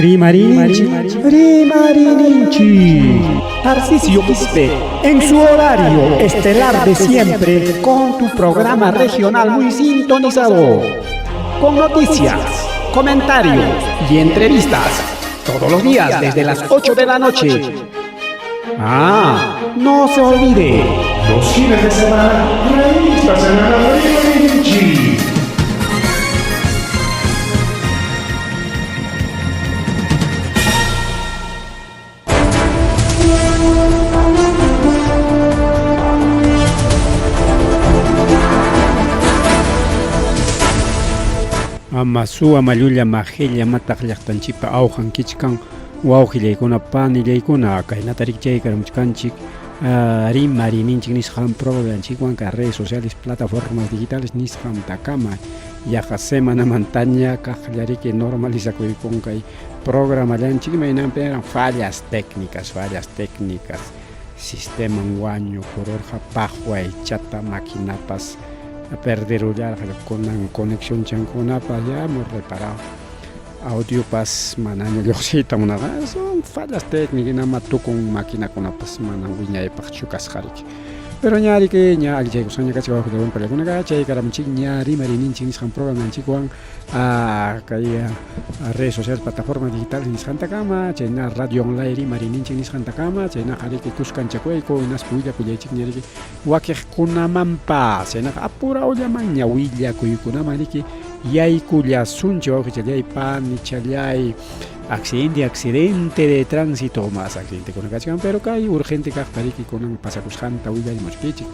Rimarinchi. Tarcisio Quispe, en su horario estelar de siempre, con tu programa regional muy sintonizado, con noticias, comentarios y entrevistas, todos los días desde las 8 de la noche. No se olvide, los fines de semana, revistas en la Rimarinchi. Amasua mayulla majella mataq llaqtanchipa awqan kichkan wawqillaykuna panillaykuna kaynatarik chaykaramchkanchik rimarininchik nisqan programanchikwanqa redes sociales plataformas digitales nisqan takama yaqa semanamantaña kaqllariki normalizakuykunkay programallanchik imaynanpi fallas técnicas sisteman wañu kururqa paqway chata maquinapas perderullar con conexión chankunapas ya hemos reparado audio pas manaño lluqsita munaqa son fallas técnicas nama tukun máquina kunapas mana wiñaypaq chukasqarik pero ñari que ña allichay kachi wawqitawan palakunaqa chay karamchik ña rimarininchik nisqan programanchikwan kay redes sociales plataformas digitales nisqantakama chayna radio online rimarininchik nisqantakama chayna qariki kuskanchakuyku hinaspa willakuyaychik ñariki waqiqkunamanpas chaynaqa apurallaman ña willakuykunaman riki yaykullasunchik wawqichallay panichalay accidente de tránsito más accidente con acción pero kay urgente kaqtariki kunan pasakusqanta willaymuchkichik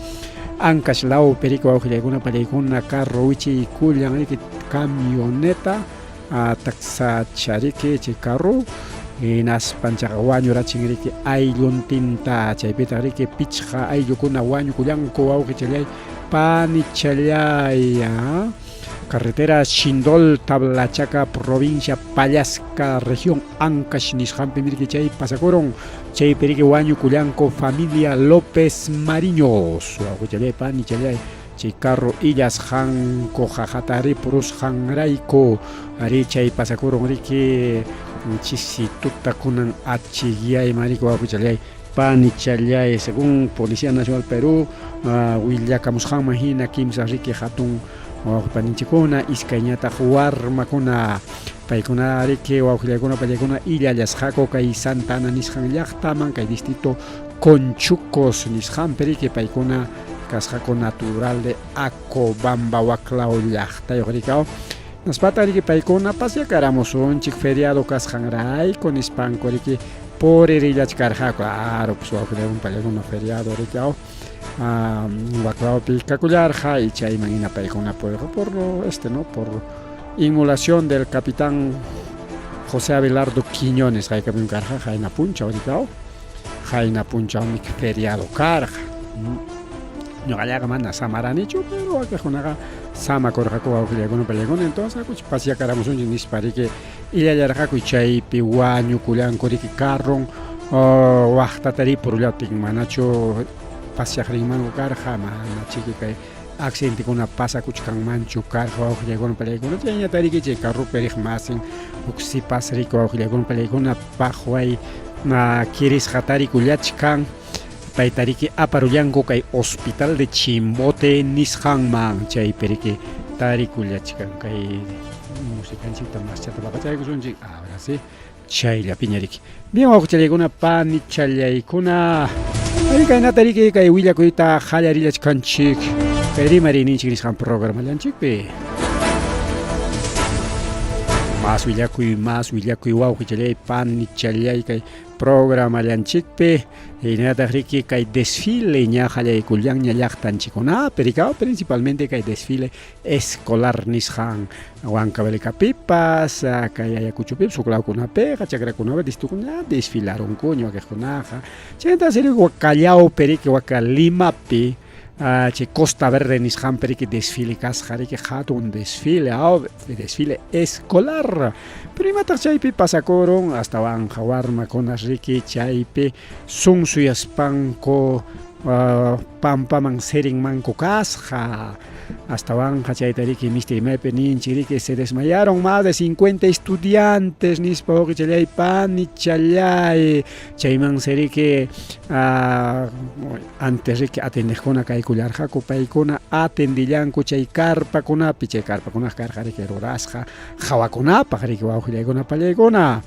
ancash law perico awqillaykuna pallaykuna carro wichi kullan riki camioneta taksachariki chay carro hinaspanchaqa wañurachin riki aylluntinta chaypita riki pichqa ayllukuna wañukullanku wawqichallay panichalay carretera Shindol Tablachaca provincia Pallasca región Ancash nisqanpi mirki chay pasakuron chay periki wañu kullanko familia López Mariños wawqichalay panichalay chay carro illas hanko jajatari purus hanrayko ari chay pasakuron riki chisituta kunan achiguiay mariko wawqichalay panichalay según Policía Nacional Perú willakamusqanman hina kimsa riki hatun wawqipaninchikuna iskayñataq warmakuna paykuna riki wawqillaykuna pallaykuna illallasqaku kay Santa Ana nisqan llaqtaman kay distrito Conchucos nisqanpi riki paykuna kasqaku natural de Acobamba Waclao llaqtayuq rikaw naspata riki paykuna pasyakaramusunchik feriado kasqanrayku nispanku riki puririllachkarqaku claro pues wawqillaykuna pallaykuna feriado rikaw Waclaupi kakullarja y chayman inapaykuna por inmolación del capitán José Abelardo Quiñones haykamun karja hayna puncha orikao hayna puncha mik feriado karja ñuqallaqa mana samaranichu pero waqaykunaqa sama korqaku wawqillaykuna pallaykuna entonces pasyakaramusunchik nispa riki illallarqaku chaypi wañukullanku riki carron waqtatari purullatik manachu pasyaqrinmanku karqa mana chiki kay accidentekuna pasakuchkanmanchu karqa wawqillaykuna pallaykuna chayñata riki chay carrupi riq masin huk sipas riki wawqillaykuna pallaykuna paqway kirisqata rikullachkan payta riki aparullanku kay hospital de Chimbote nisqanman chaypi riki tarikullachkan kay musicanchikta maschata papachaykusunchik ahora sí chayllapi ñariki bien wawqichallaykuna panichallaykuna ari kaynata riki kay willakuyta qallarillachkanchik kay rimarininchik nisqan programallanchikpi más willakuy wawqichallay panichallay kay programallanchikpi hinataq riki kay desfile ña qallaykullan ña llaqtanchikunapi rikaw principalmente kay desfile escolar nisqan Huancavelicapipas kay Ayacuchupipas suklawkunapiqa chakrakunapi distritukuna desfilaronku ña waqaykunaqa chayta siri Callawpi riki waka Limapi chay Costa Verde nisqanpi riki desfile kasqa riki hatun desfile escolar pero imataq chaypi pasakurun hasta Banja warmakunas riki chaypi sunsuyaspanku pampaman serinman kukasqa hasta Banja chaytariki Mr. Mepe ninchiriki se desmayaron más de 50 estudiantes nispa chalay pani chalay chayman seriki antes riki atendejkuna kaykullarqaku paykuna atendillanku chay karpakunapi chay karpakunas karqariki rurasqa hawakunapaq riki wawqillaykuna pallaykuna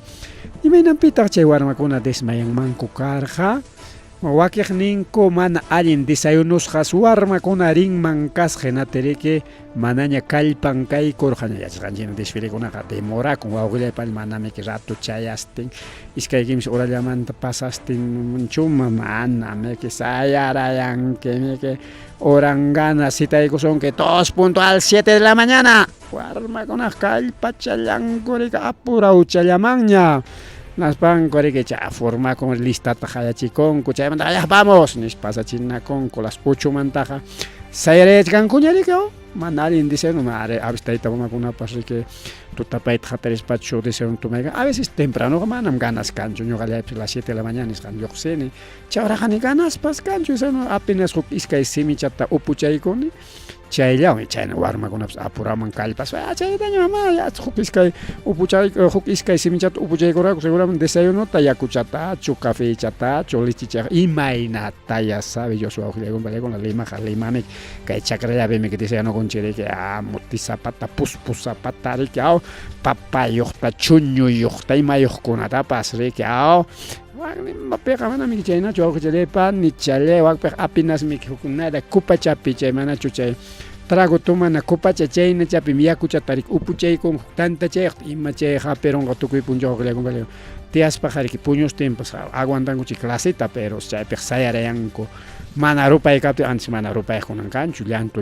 imaynampitaq chay warmakuna desmayanmanku karqa wakiq ninku mana allin desayunusqas warmakuna rinman kasqinatiriki manaña kallpan kaykurqaña yachasqanchina desfilekunaqa demorakun wawqillaypaq manamiki rato chayastin iskaykimish horallamanta pasastin chuma manamiki sayarayanki orangana sitaykusunki 2:07 de la mañana warmakuna kallpachallankurika apurauchallamanña Naspan que ya forma con lista taja chiconco, ya vamos, nos pasa china con las 8 mantaja. Sayarech cancuñarico, manalin dice no mare, abstaita una cuna pasa que tu tapait jateres pacho de ser un tumega. A veces temprano manam ganas cancho, yo galea las 7 de la mañana es can yoxene. Chaurajani ganas pas cancho, eso apenas isca y simichata upuchaiconi. Chaylla chayna warmakunapas apuraman kallpas chaytaña mama ya huk iskay simichata upuchaykuraqku seguramente desayunota yakuchatachu cafechatachu lichichaqa imaynata ya sabe yo wawqillaykuna limami kay chakrallapimi desayunakunchiriki mutisapata puspusapata riki papayuqta chuñuyuqta imayuqkunatapas riki Pega mana mi chayna chawqichallaypa ni chalay waqpaq apenas mi nada kupachapi chay mana chuchay trago tumana kupacha chayna chapi yakuchatarik upuchaykun tanta chay ima chay haperonqa tukuy punchawqillaykun tiaspa qariki puños tiempos aguantankuchi clasita pero chaypik sayarayanku mana rupaykapi antes mana rupaykunan kanchu llanto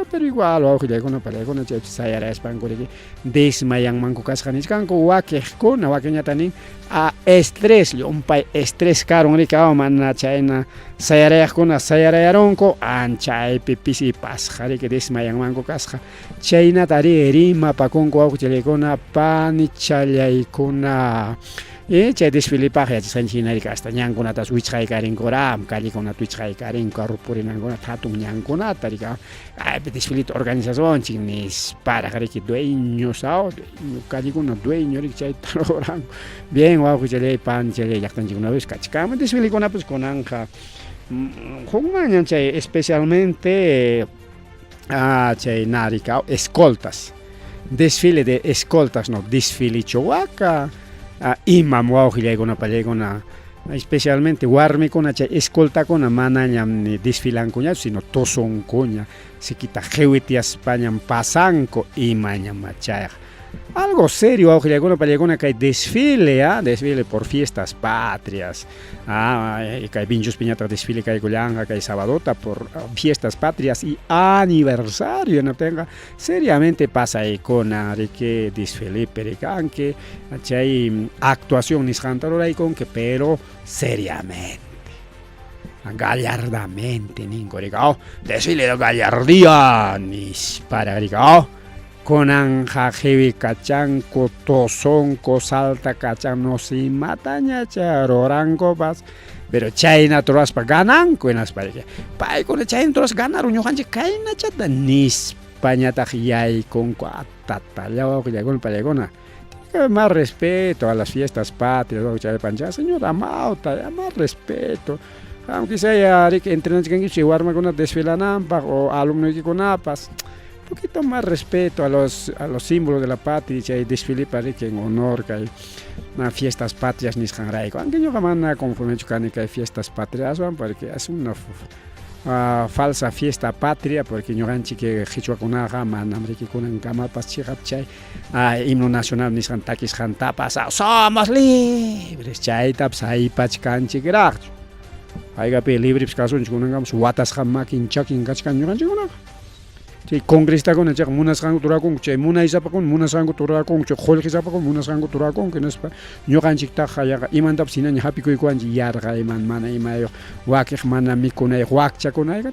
pero igual wawqillaykuna palaykuna chay sayarayaspankuriki desmayanmanku kasqaniskanku wakiqkuna wakiñatanin estrés llumpay estrés karunriki mana chayna sayarayaqkuna sayarayaronku anchaypi pisipasqariki desmayanmanku kasqa chaynatari rimapakunku wawqillaykuna pani challaykuna chay desfilipaq yachasqanchinarika hasta ñankunatas wichqaykarinkuram callikunata wichqaykarin carro purinankunata hatun ñankunata rika desfilita organizacionchik nisparaq riki dueños callikuna dueño riki chayta loranku bien wawqichallaypan chay llaqtanchikkunapish kachkama desfilekunapish kunanqa hukmaña chay especialmente chay narika escoltas desfile de escoltas no desfile chowaka imam wawqillaykuna pallaykuna especialmente warmikuna chay escoltakuna manañam ni desfilankuñachu sino tosonkuña siquita qhiwitiaspañam pasanku imañam chayqa algo serio wawqillaykuna pallaykuna kay desfile por fiestas patrias kay Vinchus Piñata desfile kaykullanqa kay sabadota por fiestas patrias y aniversario no tenga seriamente pasaykuna riki desfile perikanki chay actuación nisqantaruraykunki pero seriamente gallardamente ninkurika desfile de gallardía nispara rika Konanja heavy kachanko tosonko salta kachan no si mataña charoranko bas pero chayna toraspa gananko en asparque pai con chayna toras ganaron yo hanche kaina chata nispañata yay con atata ya que llegó el palegona más respeto a las fiestas patrias chay pancha señora mauta más respeto aunque sea que entrenar que si warma con desfilanampa o alumno que con apas un poquito más respeto a los símbolos de la patria y desfile para que en honor que hay fiestas patrias ni escanraico aunque yo jamás conforme chocani que hay fiestas patrias porque es una falsa fiesta patria porque yo ganchi que hichuacuna gama namriki kunan gama paschigap chay himno nacional ni santakis jantapas somos libres chay taps ahí pachkanchi grach aiga pe libres caso kunan gam watas jamakin chakin gachkan yo ganchi kunan chay congrestakuna chay munasqanku turakun chay munaysapakun munasqanku turakun chay qollqisapakun munasqanku turakun que nispa ñuqanchiktaqa yaqa imantapas hinaña hapikuykuanchik yarqa iman mana imayuq wakiq mana mikunayuq wakchakunayqa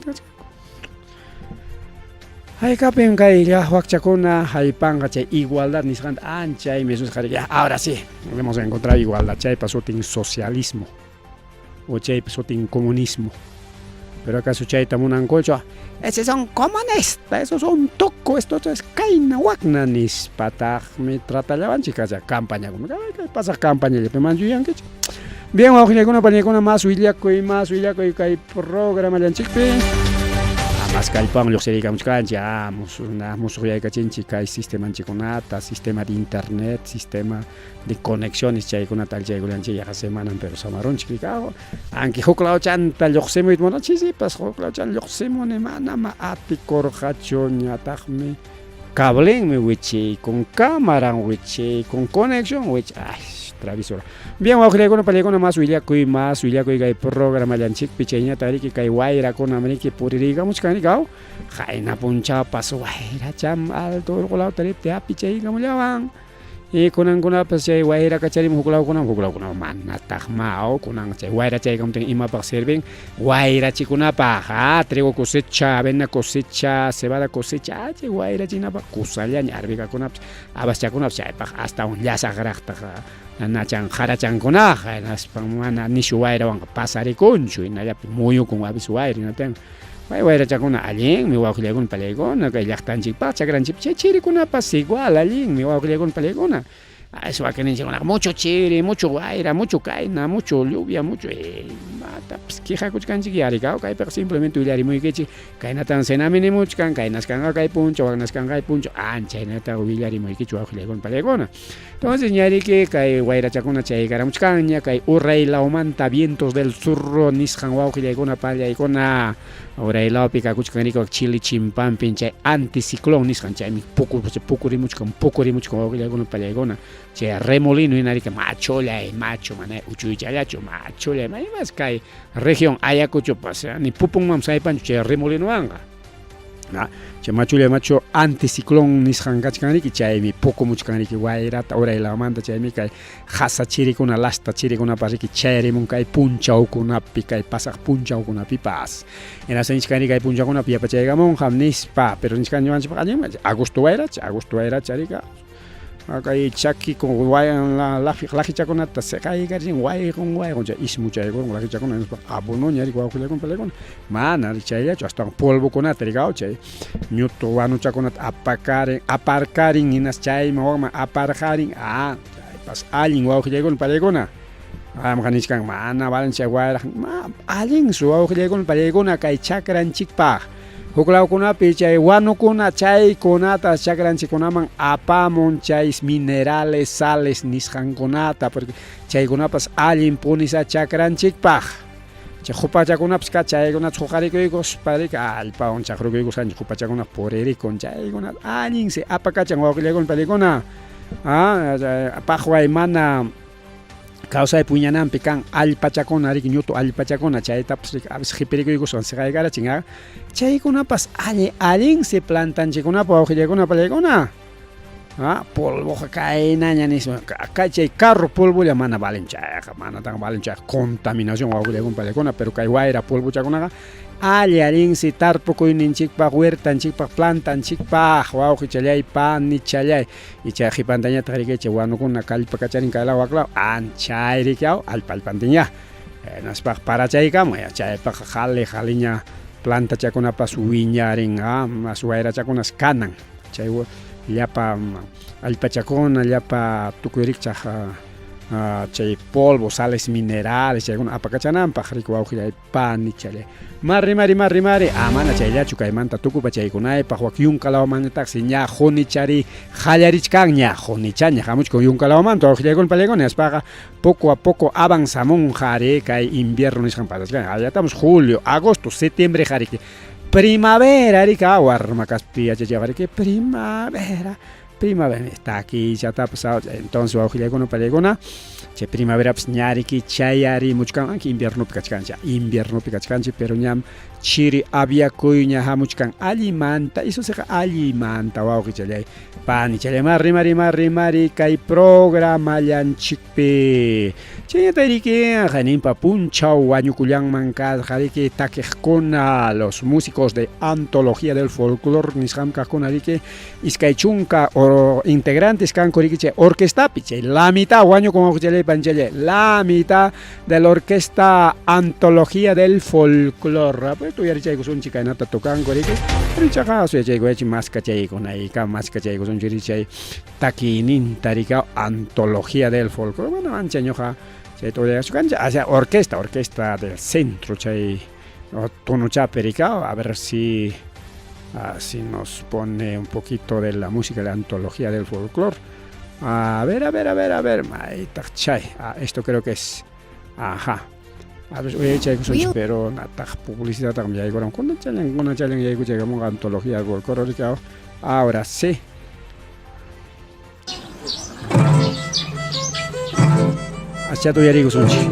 haykapin kay wakchakuna haypanqa chay igualdad nisqanta ancha imesus qariqa ahora sí hemos encontrado igualdad chaypa sutin socialismo o chaypa sutin comunismo Pero acaso chayta munan colcho, esos son comunistas, esos son toco, esto es kaina wakna nispata, me trataban chicas ya campaña, como que pasa campaña, le peman yuyan que bien, vamos a poner una más huillaco y hay programa de anchipe. Más calpang los sericamos cancha, musuya cachinchica y sistema chiconata, sistema de internet, sistema de conexiones chay con tal chay con ya semana pero samaron chicago. Aunque hoklau chanta loxemo y mono chisi pas hoklau chan loxemo ne mana ma ati corjachonya tajme. Cable me wichi con cámara wichi con conexión wichi. Ay, travisora. Bien, vamos a con una más huillaco y hay programa de anchic picheña tariki kai waira con américa puririga muchkanikao. Jaina puncha paso waira cham alto colao tarite a picheiga mulawan. Y con anguna pues chay waira kachari mukulao con mana tajmao con ang chay waira chay como ten ima para servir waira chikuna pa trigo cosecha avena cosecha cebada cosecha chay waira china pa kusalla arbiga con abas chakuna chay pa hasta un ya sagrachta nachan harachan konaja nas pamana nishuwaira wan pasari kunchu inaya muyo con abisuwaira naten waira chakuna alien mi waulegon palegona kay yaktanchik pa chakranchik chiri kuna pas igual alien mi waulegon palegona eso va a querer mucho chiri, mucho guaira, mucho caina, mucho lluvia, mucho mata, pues que jacuch canchi que aricao, cae pero simplemente uliari muy quechi, caina tan senamini muchkan, cainas canga cae puncho, vagnas canga puncho, ancha en esta uliari muy quechu ajulegon palegona. Entonces ñari que cae guaira chacuna chay cara muchcaña, cae urrey la omanta vientos del surro nisjan guajulegona palla y cona ahora el pica cuchcanico chili chimpán pinche anticiclón nisjan chay mi poco muchkan guajulegona palegona. Che remolino in arica machola e macho mané uchuichayacho machola mai más kai región ayacucho pasa ni pupung mam sai pan che remolino anga na che machola macho anticiclón nisangachkani ki chai mi poco muchkani ki guaira ora la manda chai mi kai hasa chiri kuna lasta chiri kuna pasi ki cheri mun kai puncha o kuna pika pasa puncha o kuna pipas en asa niskani kai puncha kuna pia pa chai gamon hamnis pa pero niskani man pa kanyem agosto era charika acá chaki con guay la chacona ta se cae garin guay con ya is mucha con la chacona abono ñari guay con pelecon mana chaya hasta polvo con atrigao chay ñuto wanu chacona aparcar en las chay ma aparcarin pas alin guay con pelecona makaniskan mana valencia guay alin su guay con pelecona kai chakran chikpa Huklau kuna pichay wanu kuna chay kunata chakran chikunaman apamon chay minerales sales nishan kunata porque chay kunapas alin punisa chakran chikpaj chay hupacha kunapas chay kunat hukarikuykos parika alpaon chakrukuykos kan hupacha kunat poreri con chay kunat alin se apakachan wawkilekon palikuna apajway mana causa de puñanan pican al pachacona ari ñuto al pachacona chay taps abis hiperico son se gara chinga chay kuna pas alin se plantan chikuna pa hoje kuna palegona polvo cae naña ni acá chay carro polvo ya mana valen chay mana tan valen chay contaminación wa con palegona pero cay guaira polvo chakuna alin se tarpoco in chikpa huertan chikpa plantan chikpa wa chalay pan ni chalay y chay hipantaña tarike chay wanu kuna kalpa kacharin kala wakla anchay rikyao alpalpantiña nas para chay kamo ya chay pa jaliña planta chakuna pas wiñarin masuaira chakunas kanan chay llapa alpachacona llapa tukurik chaja chay polvo sales minerales chay kuna apakachanan pajrik wauji pan ni chale mari amana chay ya chukay manta tuku pa chay kunay pajwak yung kalaw man taxi nya joni chari jallarich kan nya joni chaña jamuch con yung kalaw man to con palegones paga poco a poco avanzamos jare kay invierno ni champadas ya estamos julio agosto septiembre jare primavera rica warmacas pia chay que primavera está aquí ya está pasado entonces wauji con palegona che primavera pues ñari ki chayari muchkan anki invierno pikachkanchi pero ñam chiri había kuña ha muchkan alimanta eso se alimanta wauki chalay pani chalay mari kai programa llanchikpe chay que janin pa punchao wañukullán mankas jariki takejkona los músicos de antología del folclore nisham kakona rike iskaychunka o integrantes kan koriki orquesta piche la mitad wañu como la mitad de la orquesta antología del folclore tuyarichaykusunchik kaynata tukankuriki richaqa suyachaykuyachi mas kachaykunayka mas kachaykusunchik richay takininta rika antología del folclore bueno ancha ñoqa chay tuyarishkanchik hacia orquesta del centro chay tunuchapi rika a ver si nos pone un poquito de la música de la antología del folclore. A ver, esto creo que es. Ajá. A ver, voy a echar pero natak publicidad también hay con una challenge y hay llegamos a antología del folclore. Ahora sí. Hacia tu yarigo sunchi.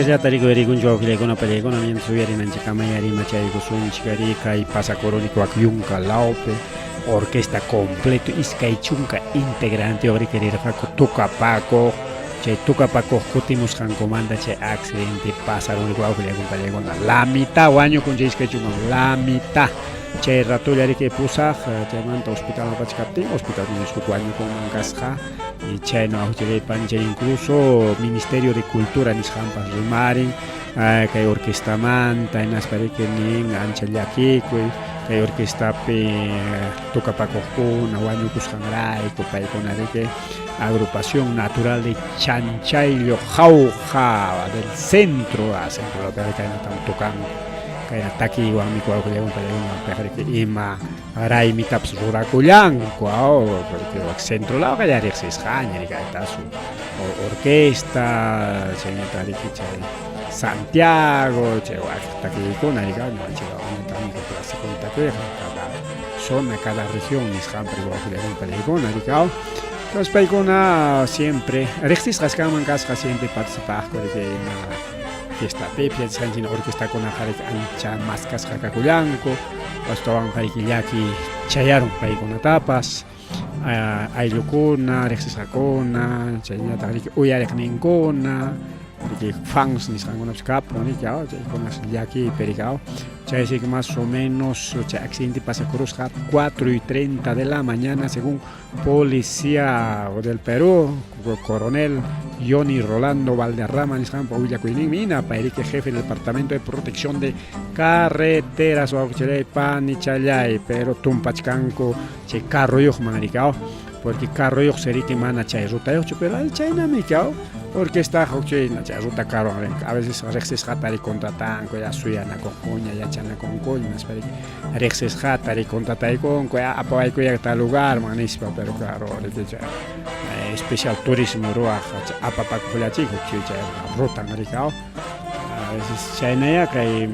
ya tarico erigun jokle kuna pele kuna nien suyari nanchi kamayari machay kusun chikari kai pasakoroni kwa kyunka laupe orquesta completo iskay chunka integrante ori querer hako tucapaco chay tucapaco kutimos han comanda chay accidente pasaroni kwa pele kuna la mitad año con chay iskay chunka la mitad chay rato yari que pusa chay manta hospital pachkapti hospital nisku año con mangasja y chay no ajutire pancha incluso Ministerio de Cultura nishampas rimarin kay orquesta manta en aspare que nin ancha yaki kay orquesta pe tucapaco kuna año kusangrai ko pay konareke agrupación natural de Chanchaylo Jauja del centro centro de kay natam tocando kay ataki wa mi ko leon pala yung que ima aray mi taps rurakulang ko porque el centro la kay ari ses kanya kay tasu orquesta señorita chay Santiago chay wa taki ko na riga no chay wa tan ko klase ko taki cada zona cada región is hambre wa leon pala ko na riga los paikona siempre rexis rascaman casca siempre participar con que fiesta Pepe, Sanjin orquesta con Ajarek Ancha Mascas Jacaculanco, Pastoban Jarikillaki, Chayaron Paikona Tapas, Aylukuna, Rexisacona, Chayatarik Uyarek Nincona, que fans ni sangon abscap, ni cao, con las yaki pericao. Ya dice que más o menos el accidente pasa cruz 4:30 de la mañana según policía del Perú, coronel Johnny Rolando Valderrama Nishan Paulla Cuinimina, Pairique jefe del Departamento de Protección de Carreteras o Pan y Chayay, pero Tumpachcanco, che carro yo manaricao, porque carro yo serite mana chay ruta yo, pero al chayna micao. Porque está hochina ya ruta caro a veces rexes hatari contra tanco ya suya na con coña ya chana con coña espera rexes hatari contra tai con ya apoy ko ya tal lugar manispa pero claro ya especial turismo roa apa pa ko la chico chicha ruta maricao a veces china ya que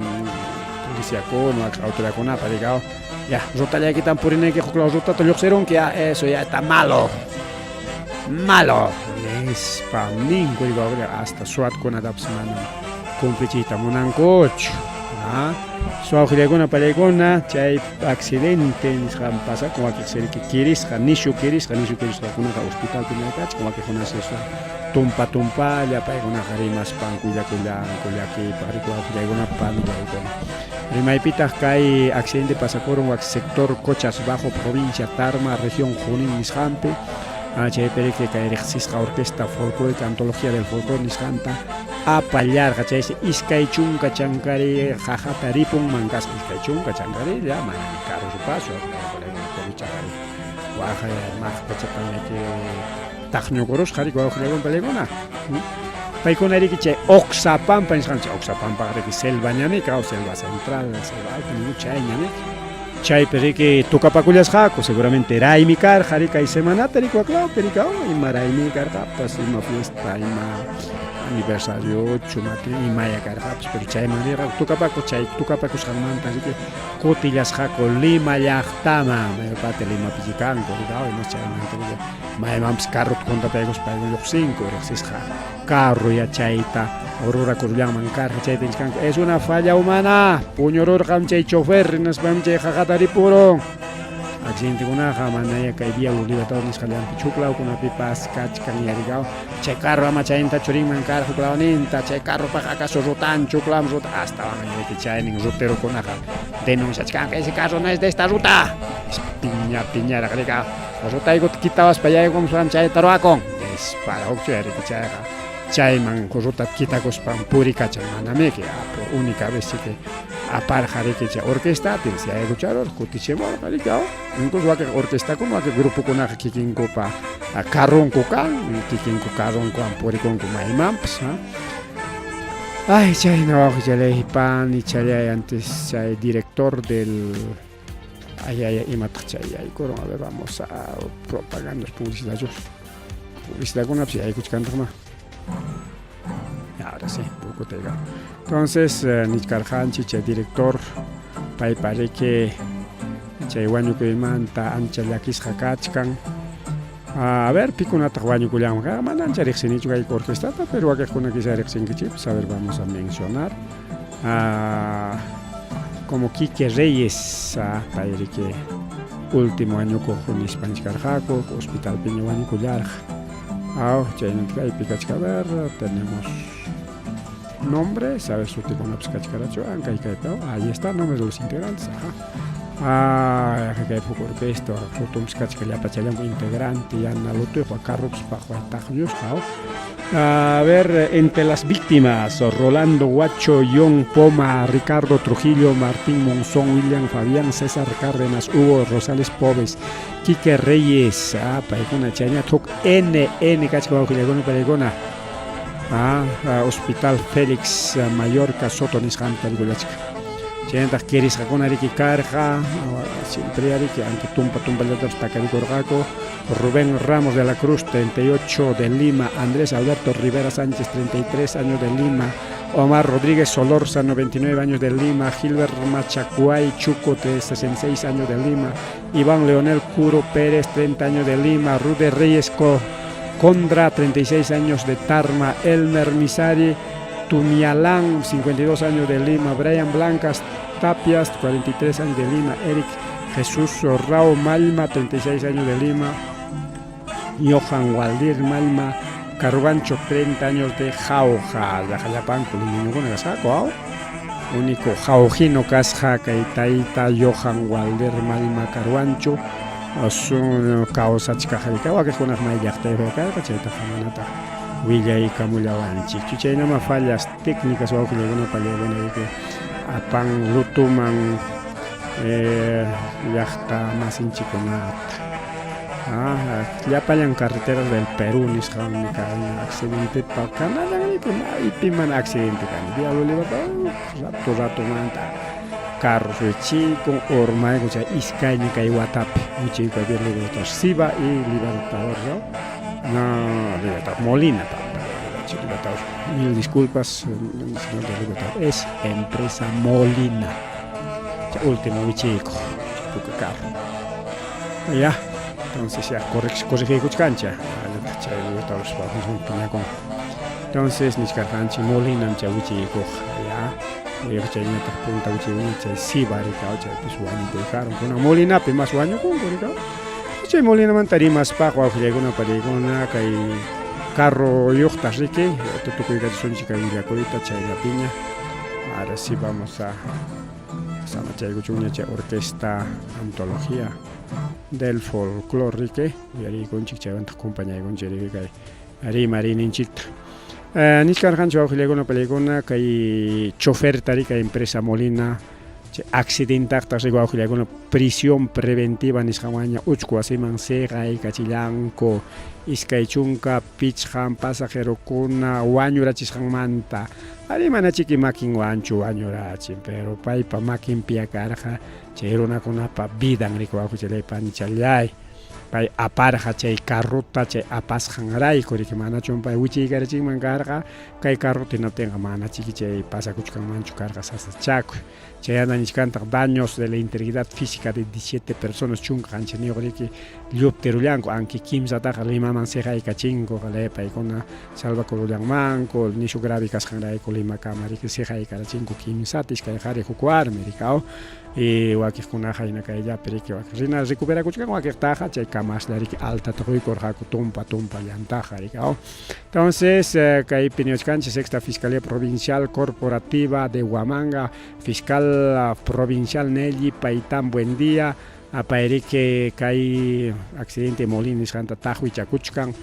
policía con o autoridad con apa digao ya ruta ya que tan purine que la ruta to yoxeron que eso ya está malo es pa ninguém hasta suat con adaptación complicita monancoch so alguna palegona chay accidente nishan pasa como que ser que quieres nishu quieres con hospital que me cach como que con eso tumpa ya pa una harimas pan cuya que para que alguna pan con Rimaipita kai accidente pasa por un sector Cochas Bajo provincia Tarma región Junín Nishampe Chaypiri que riqsisqa orquesta folclórica antología del folclore nisqanta apallarqa chaysi iskay chunka chankari qaqata ripun mankas iskay chunka chankari ya manami karu rupasu chakari waqa maqta chapayaki taqñukurus qari wawqillaywan palaykuna paykunariki chay Oxapampa nisqanchik Oxapampa riki selva ñanika o selva central selva alta chay ñanika chaypi riki tukapakullasqaku seguramente raymi karqa rika kay semanata riki waklao perikao ima raymi karqapas ima fiesta ima aniversario chumati imaya karqapas pero chayman riqa tukapakusqanmanta riki kutillasqaku Lima llaqtaman mayorparte Limapi kanku rikao ima chaymanta riki maymanpas carruta contrataykuspa lluqsinku riqsisqa carro yachayta rurakurllaman karqa chayta nisqanku es una falla humana puñururqam chay chofer nisqam chay qaqata ripurun accidentekunaqa manaya kay vía Libertador nisqallanpi chuklawkunapipas kachkan yarikaw chay carro ama chayta churinman karqa huklawaninta chay carropaqa acaso rutan chuklam ruta astawan yariki chaynin ruterukunaqa denunciachkanqa ese carro no es de esta ruta piñaraq rika rutaykuta kitabaspa yaykumusqam chayta ruwakun para hukchu yariki chayqa chayman ruta kitakuspan purikachan manamiki única vez que aparja riki chay orquesta tils yaykucharur kutichimurqa rikao incluso waqay orquesta kuna waqay grupo kunaqa kikinkupa carrunku kan kikinku carrunkuwan purikunku maymanpas ay chayna wawqillaypi pani chay antes chay director del imataq chay yaykurun a ver vamos a propagandas publicidad kunapas yaykuchkantaqma ahora sí, poco te digo. Entonces, Nichkarjanchi, che director, pay parece che wañukuymanta ancha llakisqa kachkan. A ver, pikunata wañukullanqa mana ancha riqsinichu kay orquestata, pero waqaykunaka quizá riqsinkichipis. A ver, vamos a mencionar. Como Quique Reyes, payriki último año con Hispanicarjaco, Hospital Piño Wañukullarqa. A ver, tenemos nombre, sabes su tipo de psicacharacho, ahí está, nombre de los integrantes. Que por esto, fotos cachacallapachayam integrante, y analuto, Juacarrox, Pajuatajos, a ver, entre las víctimas, Rolando Guacho, John Poma, Ricardo Trujillo, Martín Monzón, William Fabián, César Cárdenas, Hugo Rosales Pobes, Quique Reyes, Paigona Chaña, Tok N, Cachacao, Paigona, Hospital Félix, Mallorca, Soto, Nisjanta, Rigolachka. Chenta, Keris, Jacona, Riki Carja, siempre Riki, aunque tumpa, letras, Tacaricorgaco, Rubén Ramos de la Cruz, 38 de Lima, Andrés Alberto Rivera Sánchez, 33 años de Lima, Omar Rodríguez Solórzano, 29 años de Lima, Gilbert Machacuay Chuco, 66 años de Lima, Iván Leonel Curo Pérez, 30 años de Lima, Rude Reyes Condra, 36 años de Tarma, Elmer Misari Tumialán, 52 años de Lima, Brian Blancas Tapias, 43 años de Lima, Eric Jesús Rao Malma, 36 años de Lima, Johan Waldir Malma, Carbancho, 30 años de Jauja, la Jayapanco, único Jaujino Casja, Caitaita, Johan Waldir Malma, Carbancho, Osun Kaosachka Jarikawa, que es una mayacta de Beca, Cheta Jamanata, Villa y Camulawanchi. Chuchainama fallas técnicas o que le van a paliar, que a Pan Lutuman. Yachta más hinchiconata. Ya payan carreteras del Perú, nisqan accidente para Canadá y piman accidente kan. Vía Libertador, rato manta. Carros de chico, ormay, o sea, Iskay ni kay Watapi, un chico de Libertador, Siba y Libertador, no, Libertador, Molina, Libertador. Mil disculpas, Libertador, es empresa Molina. Último chico, poco carro. Ya, entonces ya corregí cancha. Entonces ni carganchi Molina ni chico. Ya, yo chay ni punta chico, sí baricao, chay pues guaño de carro. Con Molina pe más guaño con baricao. Chay Molina mantari más pago, llegó una parigona que carro yuchtas rique. Tú que son chica y la colita chay la piña. Ahora sí vamos a samachaykuchunña orquesta antología del folclórique yarikunchik chaymanta acompañaykunchik kay rimarinchikta niskarqanchik wawqiykuna pallaykuna kay chofer tari kay empresa Molina accidentaqta riqwawqiykuna prisión preventiva nisqanwaña uchku wasiman seqay kachillanku iskay chunka pichqan pasajerokuna wañurachisqanmanta ari manachik imakinwanchu wañurachin pero paypa makinpi karqa chay runakunapa vidan riqwawqi chaypani challay pay aparqa chay carruta chay apasqanrayku riki manachun pay wichaykarichinman karqa kay carruta hinapitinqa manachiki chay pasakuchkanmanchu karqa sasachakuy chayana nishkantaq daños de la integridad física de 17 personas chunka qanchaniyuq riki lluptirullanku anki kimsataqa limaman seqaykachinku qale paykuna salvakurullanmanku nishu grave kasqanrayku limakama riki seqaykarachinku kimsata iskay qhari huk warmi rikaw y wakiqkunaqa hinakayllapi riki rina recuperakuchkan wakiqtaqa chay kamaslla riki altata quykurqaku tumpa llantaqa rikaw entonces kaypi niwachkanchik sexta fiscalía provincial corporativa de Huamanga fiscal provincial Nelly paytan buen día apayrique kay accidente Molina nisqanta tahuichakuchkan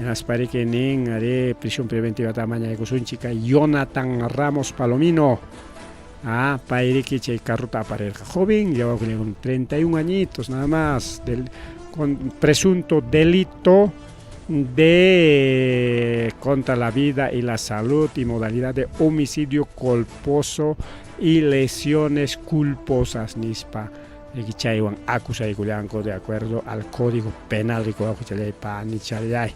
asparique nin are prisión preventiva tamañaykusunchik kay Jonathan Ramos Palomino payrique chay carruta aparerqa joven lleva con 31 añitos nada más con presunto delito de contra la vida y la salud y modalidad de homicidio culposo y lesiones culposas nispa chaywan acusaykullanku de acuerdo al código penal riqwawqi chaypa nichallay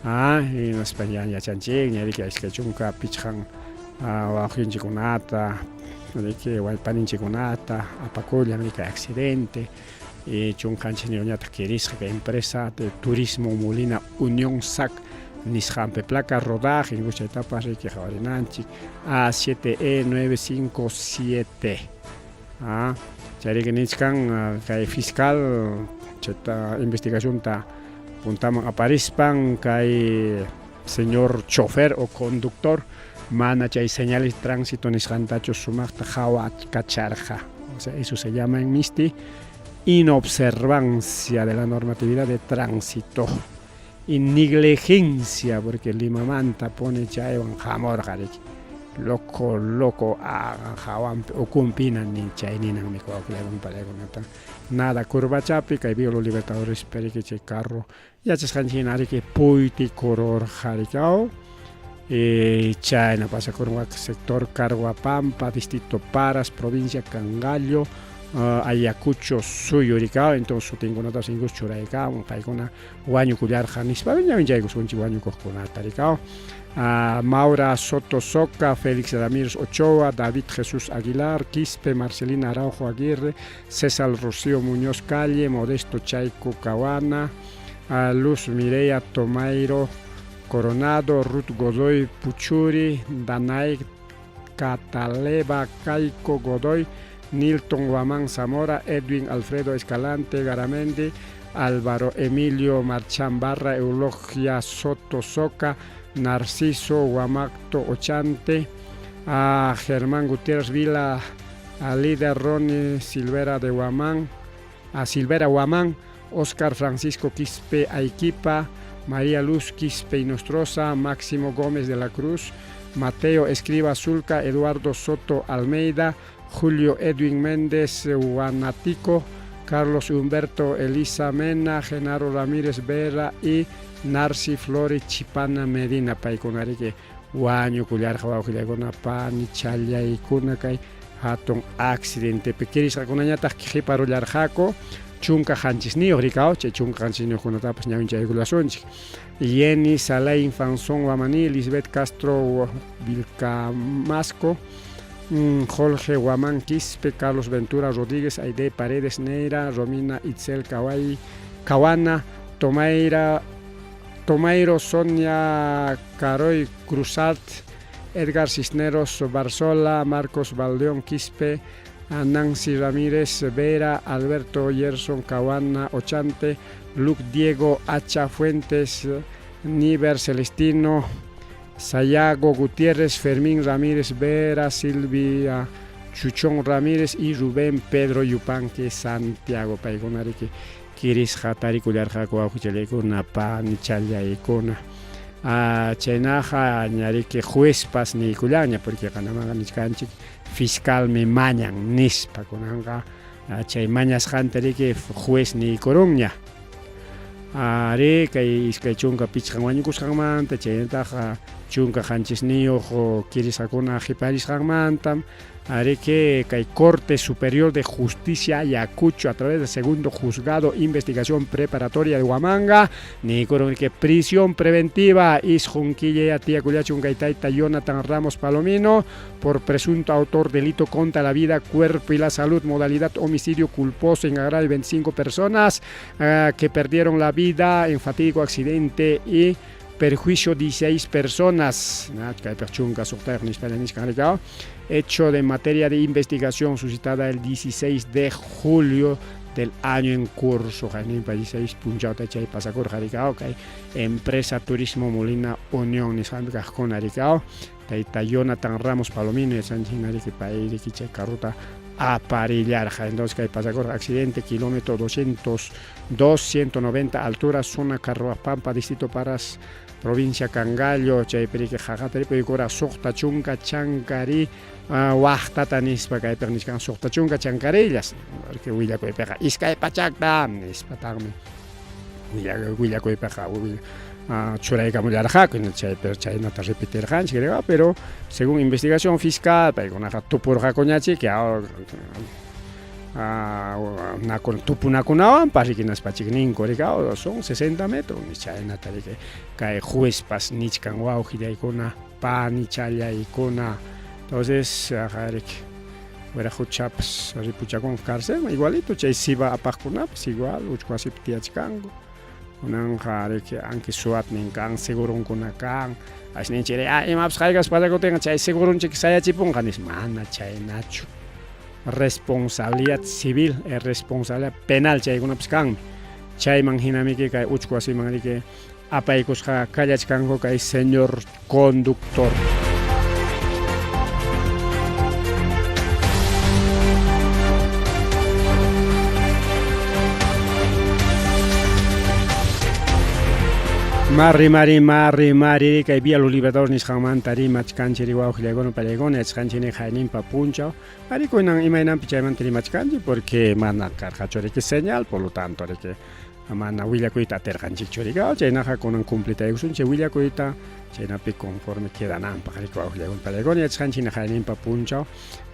y en español yachanchik ñariki iskay chunka pichqan wawqinchikunata riki wallpaninchikunata apakullan riki accidente y chunqanchik ñuñata kirisqa empresa de turismo Molina Unión SAC nisqanpi placa rodaje chaytapas riki qawarinanchik A7E957 chayriki nisqan kay fiscal chayta investigacionta puntaman aparispan kay señor chofer o conductor mana chay señales de tránsito nisqantachu sumaqta qhawakacharqa o sea eso se llama en Misti inobservancia de la normatividad de tránsito y negligencia porque limamanta pone chaywan hamorqa riki loco hawanpi ukunpinan nin chayninan mikhawaqlaywan palaykunata nada curvachapi kay Vía Los Libertadores periki chay carro yachasqanchik riki puytikururqa rikaw chayna pasakurunqa sector Carhuapampa distrito Paras provincia Cangallo Ayacucho suyo rikaw entonces sutinkunata sinkus churaykawan paykuna wañukullarqa nispa ñawinchaykusunchik wañukuqkunata rikaw Maura Soto Soca, Félix Ramírez Ochoa, David Jesús Aguilar, Quispe, Marcelina Araujo Aguirre, César Rocío Muñoz Calle, Modesto Chaico Cahuana, Luz Mireya Tomairo Coronado, Ruth Godoy Puchuri, Danay Cataleba Caico Godoy, Nilton Guamán Zamora, Edwin Alfredo Escalante Garamendi, Álvaro Emilio Marchán Barra, Eulogia Soto Soca, Narciso Guamacto Ochante, a Germán Gutiérrez Vila, a líder Ronnie Silvera de Huamán, a Silvera Huamán, Oscar Francisco Quispe Aiquipa, María Luz Quispe Inostrosa, Máximo Gómez de la Cruz, Mateo Escriba Zulca, Eduardo Soto Almeida, Julio Edwin Méndez Huanatico, Carlos Humberto Elisa Mena, Genaro Ramírez Vera y Narci Flori Chipana Medina paykunariki wañukullarqa wawqillaykuna nichallaykuna kay hatun accidentepi kirisqakunañataq qiparullarqaku chunka qanchisniyuq rikaw chay chunka qanchisniyuqkunatapas ñawinchaykulasunchik Jenny Salay Infanzón Guamaní, Lisbeth Castro Vilcamasco, Jorge Guamán Quispe, Carlos Ventura Rodríguez, Aide Paredes Neira, Romina Itzel Cahuana, Tomairo Sonia Caroy Cruzat, Edgar Cisneros Barzola, Marcos Valdeón Quispe, Nancy Ramírez Vera, Alberto Yerson Cahuana Ochante, Luke Diego Hacha Fuentes, Niver Celestino, Sayago Gutiérrez, Fermín Ramírez Vera, Silvia Chuchón Ramírez y Rubén Pedro Yupanque Santiago paigonari que Kiris Hatari Kular Hakua Huchalecuna Pan Chaliaicona. Chaynaja ñari que juezpas ni kulaña porque kanamaga niskanchik fiscal me mañan nispa kunanga chay mañas hantari que juez ni korunña are kay iskay chunka pichqan wañukusqanmanta chaynataqa chunka hanchisniyoq kirisakuna hiparisqanmantam are que kay Corte Superior de Justicia Ayacucho a través del segundo juzgado investigación preparatoria de Huamanga ni con que prisión preventiva is junquille a tía Culiachungaitaita Jonathan Ramos Palomino por presunto autor delito contra la vida, cuerpo y la salud, modalidad homicidio culposo en agravio de 25 personas que perdieron la vida en fatídico accidente y perjuicio 16 personas. Hecho de materia de investigación suscitada el 16 de julio del año en curso. Empresa Turismo Molina Unión Jonathan Ramos Palomino y Carruta Aparillar. Entonces que pasa con accidente kilómetro 202-190 altura zona Carruapampa distrito Paras provincia Cangallo chayperique jajatari puycura sukta chunka chancari wahtata nispa kay perniskan sukta chunka chancarillas porque huilla koypeqa iskay pachakta nispataqmi huilla koypeqa churaykamullarqaku chaynata repetirqanchik pero según investigación fiscal paykunaqa tupurqakuñachi que tupunakunawan parikinaspachi ninkurqa son 60 metros chaynata kay juezpas nichkan wawqillaykuna pani challaykuna entonces fuera huchapas ripuchakun cárcel igualito chay siba apaqkunapas igual uchkuasip tiachkanku unanja anki suat ninkan segurunkuna kan ashninchiri imapas qaygas palakutinqa chay segurunchik sayachipunqa nis mana chaynachu responsabilidad civil responsabilidad penal chaykunapas kanmi chayman hinamiki kay uchkuasimanriki apaykusqa kallachkanku kay señor conductor. Mari kay vía los libertadores nisqanman tarimach kanchiri wawqillaykuna pallaykuna yachqanchini haynimpa punchaw arikunan imaynan pichayman tarimachkanchik porque mana karqachu riki señal por lo tanto riki mana willakuyta atirqanchikchu rika chaynaqa kunan cumplitaykusunchik willakuyta chaynapi conforme quedananpaq riki wawqillaykuna pallaykuna yachqanchini haynimpa punchaw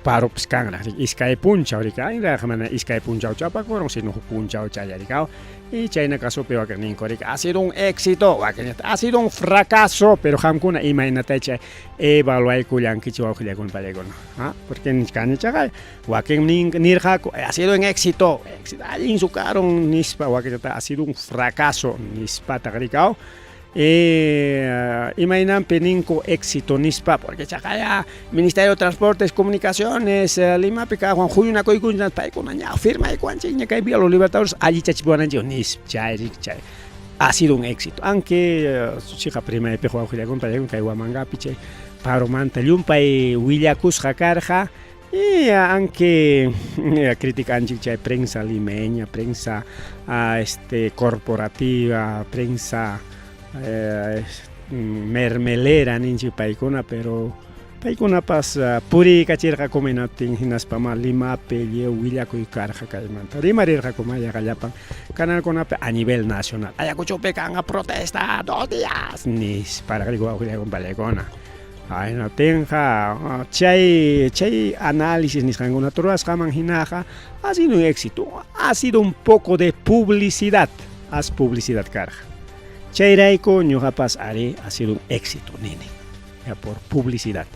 paropas kanraq riki iskay punchaw rika aynraq mana iskay punchaw chapakurun sino punchaw chayarikaw y chayna kasupi wakaninku rika ha sido un éxito wakanita ha sido un fracaso pero hamkuna imaynata chay evaluaykullankichik wawqillaykuna pallaykuna porque nichkanichaqa wakin nirqaku ha sido un éxito insukaron nispa wakinata ha sido un fracaso nispata rikaw imaynanpi ninku éxito nispa porque chaqaya Ministerio de Transportes Comunicaciones Limapi kawan huyunakuykunchik paykuna ña firmaykuanchik ña kay vía los libertadores allichachipuwananchik nis chay ha sido un éxito aunque chiqa primaypi wawqillaykuna pallaykuna kay Huamangapi chay paromanta llumpay willakusqa karqa y aunque criticanchik chay prensa limeña prensa corporativa prensa mermelera ninchik paykuna pero paykunapas puri kachirqa kuminatin hinaspama Limapi willakuy karqa kaymanta rimarirqakuma llapan kanalkunapi a nivel nacional Ayacuchopi kanqa protesta 2 días nisparqa wawqillaykuna pallaykuna ayna tenqa chay análisis nisqankuna turasqaman hinaqa ha sido un éxito ha sido un poco de publicidad haz publicidad karqa chayrayku ñuqapas ari ha sido un éxito nene por publicidad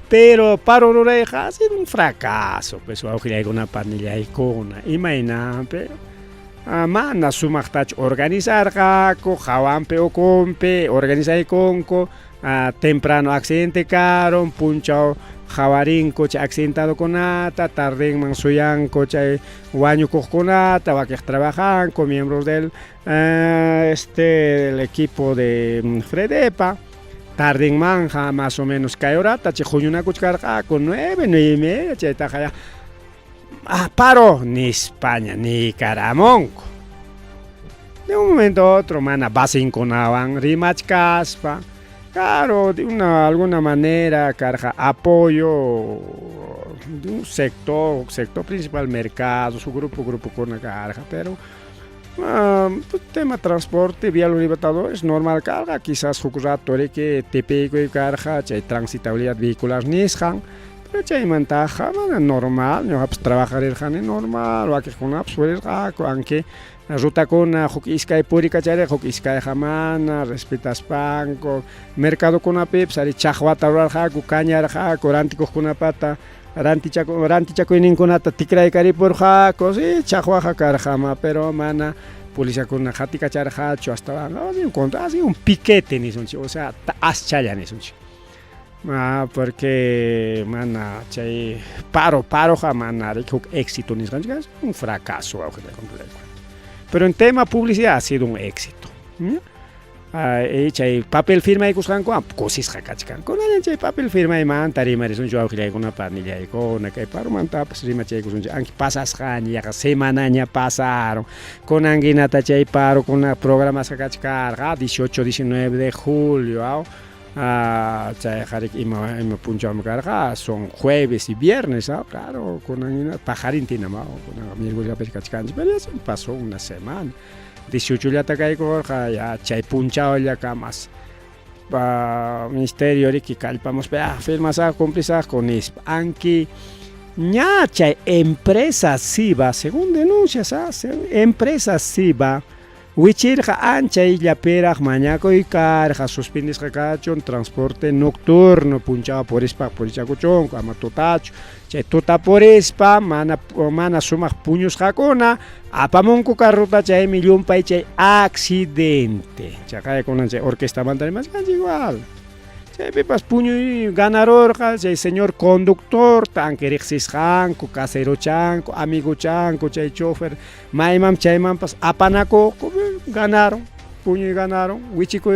pero paro rurayqa ha sido un fracaso pues wawqillaykuna panillaykuna imaynapi mana sumaqtachu organizarqaku hawanpi ukunpi organizaykunku temprano accidente karon punchaw hawarinku chay accidentadokunata tardenman suyanku chay wañukuqkunata wakiq trabajanku miembros del equipo de Fredepa tarde en manja, más o menos kay horata, chay juñuna kuchkarqa con 9:30, chaytaqa ya. Paro, ni España, ni Caramonco. De un momento a otro, mana, basinkunawan rimachkaspa. Claro, de alguna manera, carga apoyo de un sector principal, mercado, su grupo con la carga, pero tema transporte, vía los Libertadores, normal carga, quizás jucuratori que tepeco y carga, hay transitabilidad vehicular nishan, pero hay ventaja, normal, no pues trabajar el jane normal, o aquí con absueles, aunque ruta con Iskay Purika Chare, Iskay Hamana, respetas panco, mercado con apep, sari chahwata rarja, caña rarja, corántico con apata, rantichaco y ninkunata, tikra y caripurja, cosi, chahwaja carjama, pero mana, policía con jatica charjacho, hasta así un piquete ni son, o sea, aschaya ni son. Porque mana, chay paro jamana, éxito ni son, un fracaso, pero en tema publicidad ha sido un éxito. Chay papel firma y cuscanco, cosis jacachcan. Con alguien chay papel firma y man, tarima es un show que con una panilla y con que paro manta, pues rima chay cusun. Aunque pasas ya semana ya pasaron. Con anguinata chay paro con una programa jacachcar, 18-19 de julio. Chay jarik ima puncham carga, son jueves y viernes, claro, con una pajarintina, con miércoles ya pescachcan, pero eso pasó una semana. 18 ya te caigo, ya chay punchado ya camas. Ministerio de que calpamos, firmas a cómplices con ISP. Aunque ya chay empresa SIBA, según denuncias, empresa SIBA. Wichirja ancha y la peraj mañaco y carja suspendis recachon transporte nocturno punchado por espa por chacuchón ama totacho che tota por espa mana suma puños jacona apamonco carrota che millón pa che accidente chaca con che orquesta banda más igual che pepas puño y ganador che señor conductor tanque rexis janco casero chanco amigo chanco che chofer maimam chaimam pas apanaco ganaron, puño y ganaron, Huichico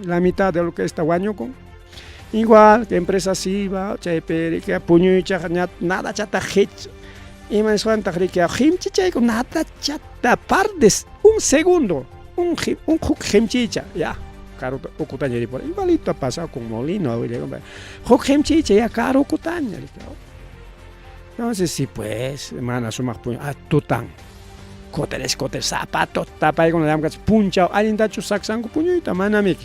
la mitad de lo que está Huañoco. Igual que empresa SIBA, Chayperi, que puño y chañat, nada chata hech. Y me suena que a Himchicha, nada chata, pardes, un segundo, un hook Himchicha, ya. Caro Ocutañeri por igualito ha pasado con Molino, hook Himchicha, ya caro Ocutañeri. Entonces, sí, pues, hermana, sumas puño, tután. Coteres, zapatos, tapa con la damga, punchao, alguien da chu saxango, puño y tamanamik.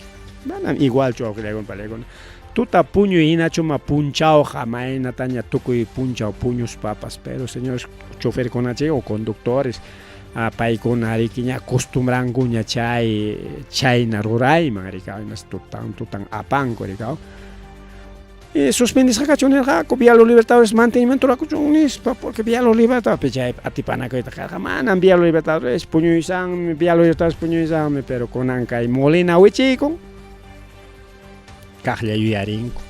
Igual yo que le hago un tuta puño y nacho ma punchao, jamás nataña tuco y punchao, puños papas, pero señores chofer con H o conductores, pai con ariquiña acostumbran guña chay na ruray, marica, unas tutan apanco, ricao. Suspendis jacachones vía los Libertadores mantenimiento la cuchones porque vía los Libertadores ya atipana que ta manan vía los Libertadores puño y san vía los Libertadores puño y san pero con anca y Molina huichico cajlia y arinco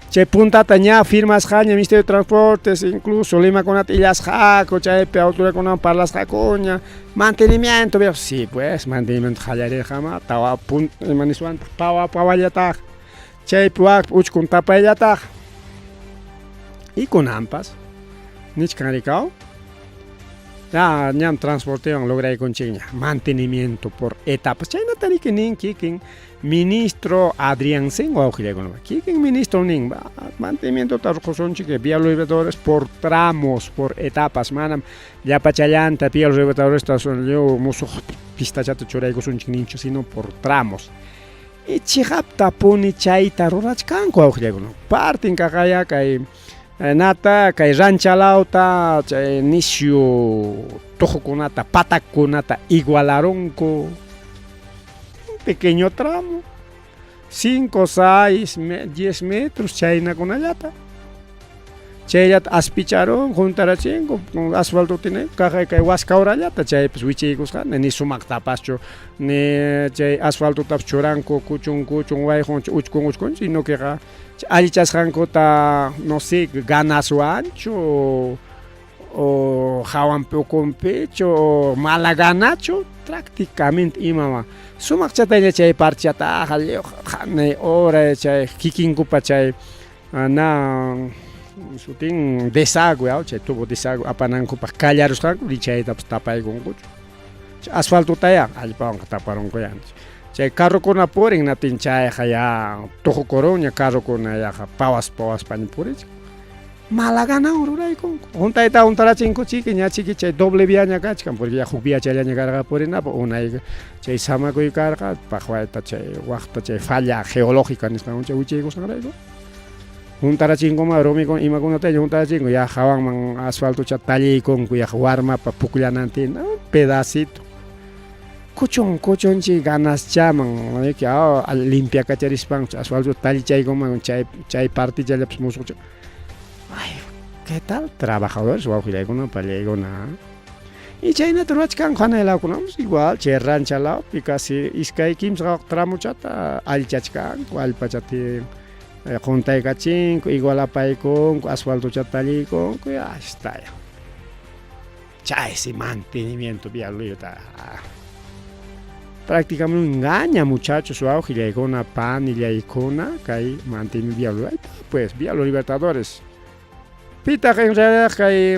che punta taña firmas jaña Ministerio de Transportes incluso Lima con atillas jaco che autora con parlas jacoña mantenimiento veo sí pues mantenimiento jallare jama tawa punt manisuan pawa ya ta chay puak uch con tapa ella ta y con ampas nich caricao ya ñam transporte logré con chiña mantenimiento por etapas chay natari que nin kikin ministro Adrián Sengo aujire con kikin ministro nin mantenimiento tar son chique vía los Libertadores por tramos por etapas manam ya pachallanta vía los Libertadores son yo muso pista chato choray con chinincho sino por tramos y chihapta puni chaita rurachkanko aujlegono partin kakaya kay nata kay ranchalauta chay nisio tojokunata patakunata igualaronko un pequeño tramo 5, 6, 10 metros chayna kunallata chayat aspicharon juntarachin con asfalto tiene caja que huasca orallata chay pues wichicos ni sumak tapacho ni chay asfalto tap choranco cuchun guayjon uchkon sino que alichas jancota no sé ganas o ancho o hawan pecho o malaganacho prácticamente imama sumak chataya chay parchata jaleo jane hora chay kikinkupa chay na sutin desagüe chay tubo desagüe apanankupa kallarusqanku richaytapas tapaykunkuchu asfalto taya allpawan taparonku yanchik chay carrokuna purin natin chay ya tujukuruña carrokuna ya pawas pani purichik malagana ururaykunku juntayta juntarachinku chiki ña chiki chay doble viaña kachkan porque ya huk via chayllaña karqa purinapa unayqa chay samakuy karqa paqwayta chay waqta chay falla geológica nisqawan chay wichaykusqanrayku juntarachinku rumikuna imakunata juntarachinku ya hawanman asfalto chay tallaykunku ya warmapa pukllanantina pedacito kuchunchik ganas chaman limpia kacharispanchu asfalto tallichaykunman chay parte challapas musuqchu ay, ¿qué tal? Trabajadores, wawqilaykuna pallaykuna. Y chaynata ruachkan hanaylakunamus igual, chay ranchalawpi casi iskay kimsa tramuchata allichachkanku, allpachatin juntaykachinku, igual apaykunku, asfaltochata tallaykunku, ya está ya. Chay si mantenimiento vialuyta. Prácticamente engaña muchachos wawqilaykuna panillaykuna kay mantenimiento vialuy, pues Vialo Libertadores. Pita en realidad hay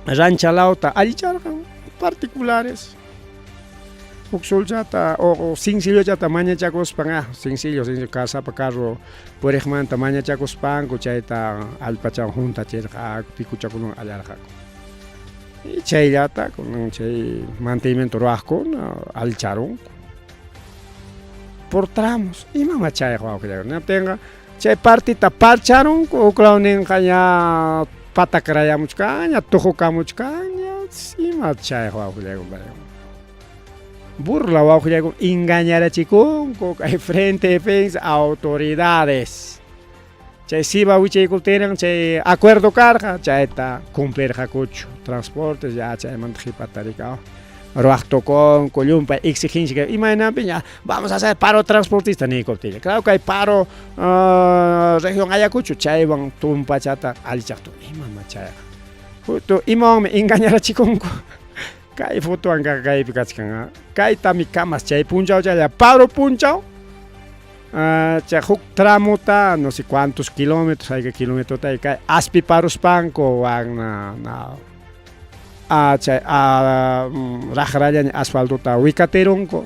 ranchalauta allicharqan particulares uksulchata o sencillochata mañachakospan sencillo kasapa carro por ejemplo mañachakospan chayta alpachan junta chirqa pikuchakunwan allarqaku y chayllata con chay mantenimiento ruwaqkuna allicharunku por tramos imama chayqa wawqillaykuna tenga chay partita parcharon uklawninqa ña patakrayamuchkan ña tujukamuchkan ña ima chay wawqillaykuna burla wawqillaykuna engañarachikunku kay frente defensa autoridades chay siba wichaykutin chay acuerdo karqa chayta cumplirqakuchu transportes ya chaymanta qhipatarikaw ruwaqtukunku llumpa exigencia imanapi ya vamos a hacer paro transportista nikuptilla claro que hay paro región Ayacucho chaywan tumpachata allichaqtu imama chayqa justo imawanmi engañarachikunku kay fotowanqa kaypi kachkan kaytami kamas chay punchaw chaylla paro punchaw chay huk tramuta no sé cuántos kilómetros hay que kilómetro kay aspi paruspanku wan rajaralla asfaltota ubicateronco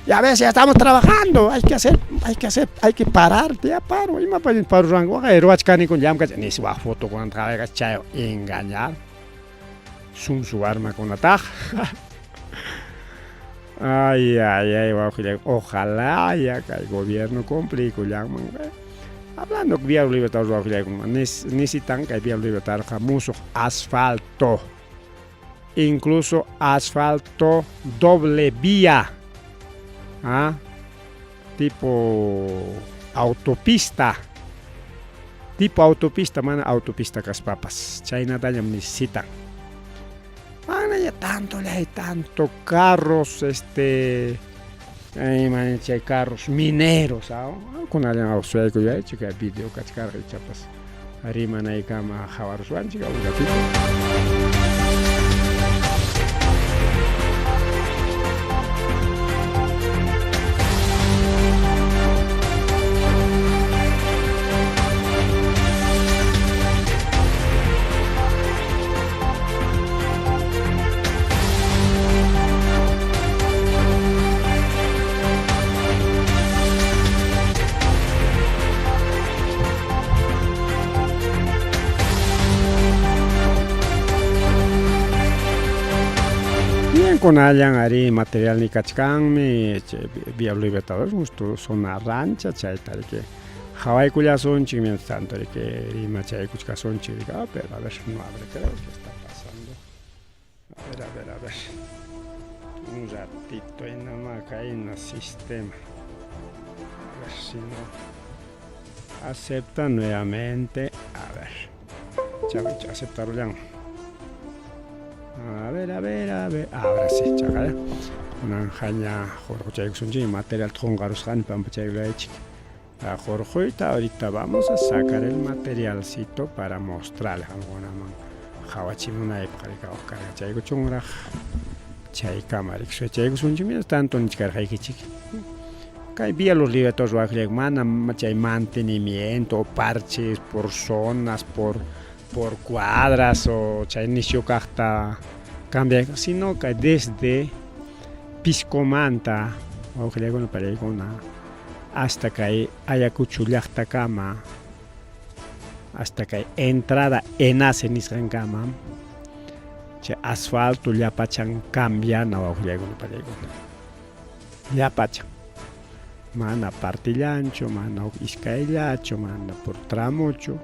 ya ves ya estamos trabajando hay que parar ya paro ima paro rango ruachkani con llamka ni se va foto con traga chayo engañar su arma con ataj ay ojalá ya que el gobierno complique llaman hablando que Vialo Libertadores necesitan que Vialo Libertadores mucho asfalto incluso asfalto doble vía, tipo autopista, mana autopista Caspapas, China también necesitan. Ya tanto carros, carros mineros, con alguien ausueco ya hecho que video cachcar y chapas, arriman ahí cama javarsuan chica un gatito. Con allan ari material ni kachkanmi Vialo Libertadores justo zona rancha chayta que Hawái cuya son mientras tanto que rima chay kuchka son pero a ver no abre creo que está pasando a ver un ratito y nada más acá en el sistema a ver si no acepta nuevamente a ver ya aceptaron ya. A ver, ahora sí, chaval. Una jaña, Jorge Jackson, material trongarushan, pampachayglech. A Jorge, ahorita vamos a sacar el materialcito para mostrarle alguna hawachimunaypaq rikawaq karqa chaykuchunraq chaykama riqsisqa chaykusunchikmi tanto nichkarqaykichik kay vía los libertadores waqllayqa mana chay mantenimiento parches por zonas por cuadras o chay nisyu kaqta cambiayqa sino que desde Piscomanta wawqillaykuna pariykuna hasta kay Ayacucho llaqtakama hasta kay entrada Enase nisqankama chay asfalto llapachan cambiana wawqillaykuna pariykuna llapachan mana partillanchu mana iskayllachu mana por tramochu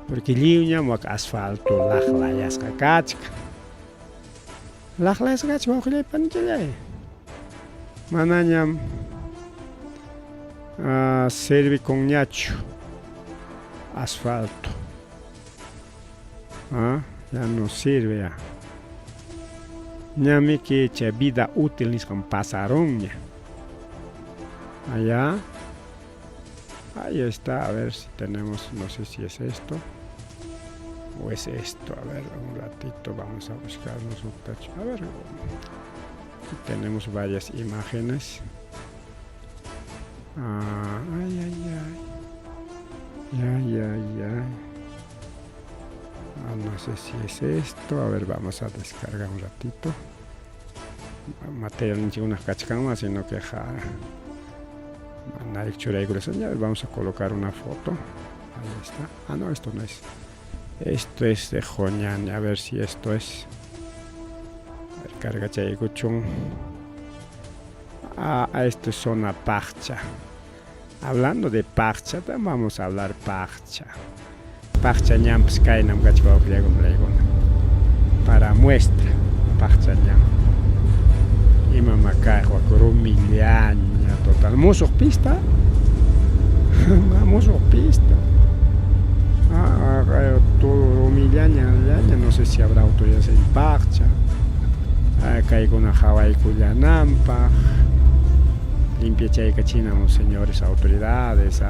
porque lliwñam wak asfalto laqlayasqa kachka laqlayasqachu wawqillaypanchallay manañam servikunñachu asfalto ya no sirve ya ñami que chay vida útil nisqan pasaronña allá ahí está, a ver si tenemos, no sé si es esto o es esto, a ver un ratito vamos a buscarnos un tacho, a ver aquí tenemos varias imágenes. No sé si es esto, a ver vamos a descargar un ratito material ni unas cachcamas sino que vamos a colocar una foto. Ahí está. No, esto no es. Esto es de Joñán. A ver si esto es. A ver, carga chaykuchun. Esto es zona Pachcha. Hablando de Pachcha, vamos a hablar Pachcha. Pachcha ñam kainam para muestra. Pachcha ñam. Ima makayqa Rumillaña total musuq pista musuq pista todo Rumillaña no sé si habrá autoridades en Pachcha kaykuna hawaykullananpaq limpiachayqa chinamos señores autoridades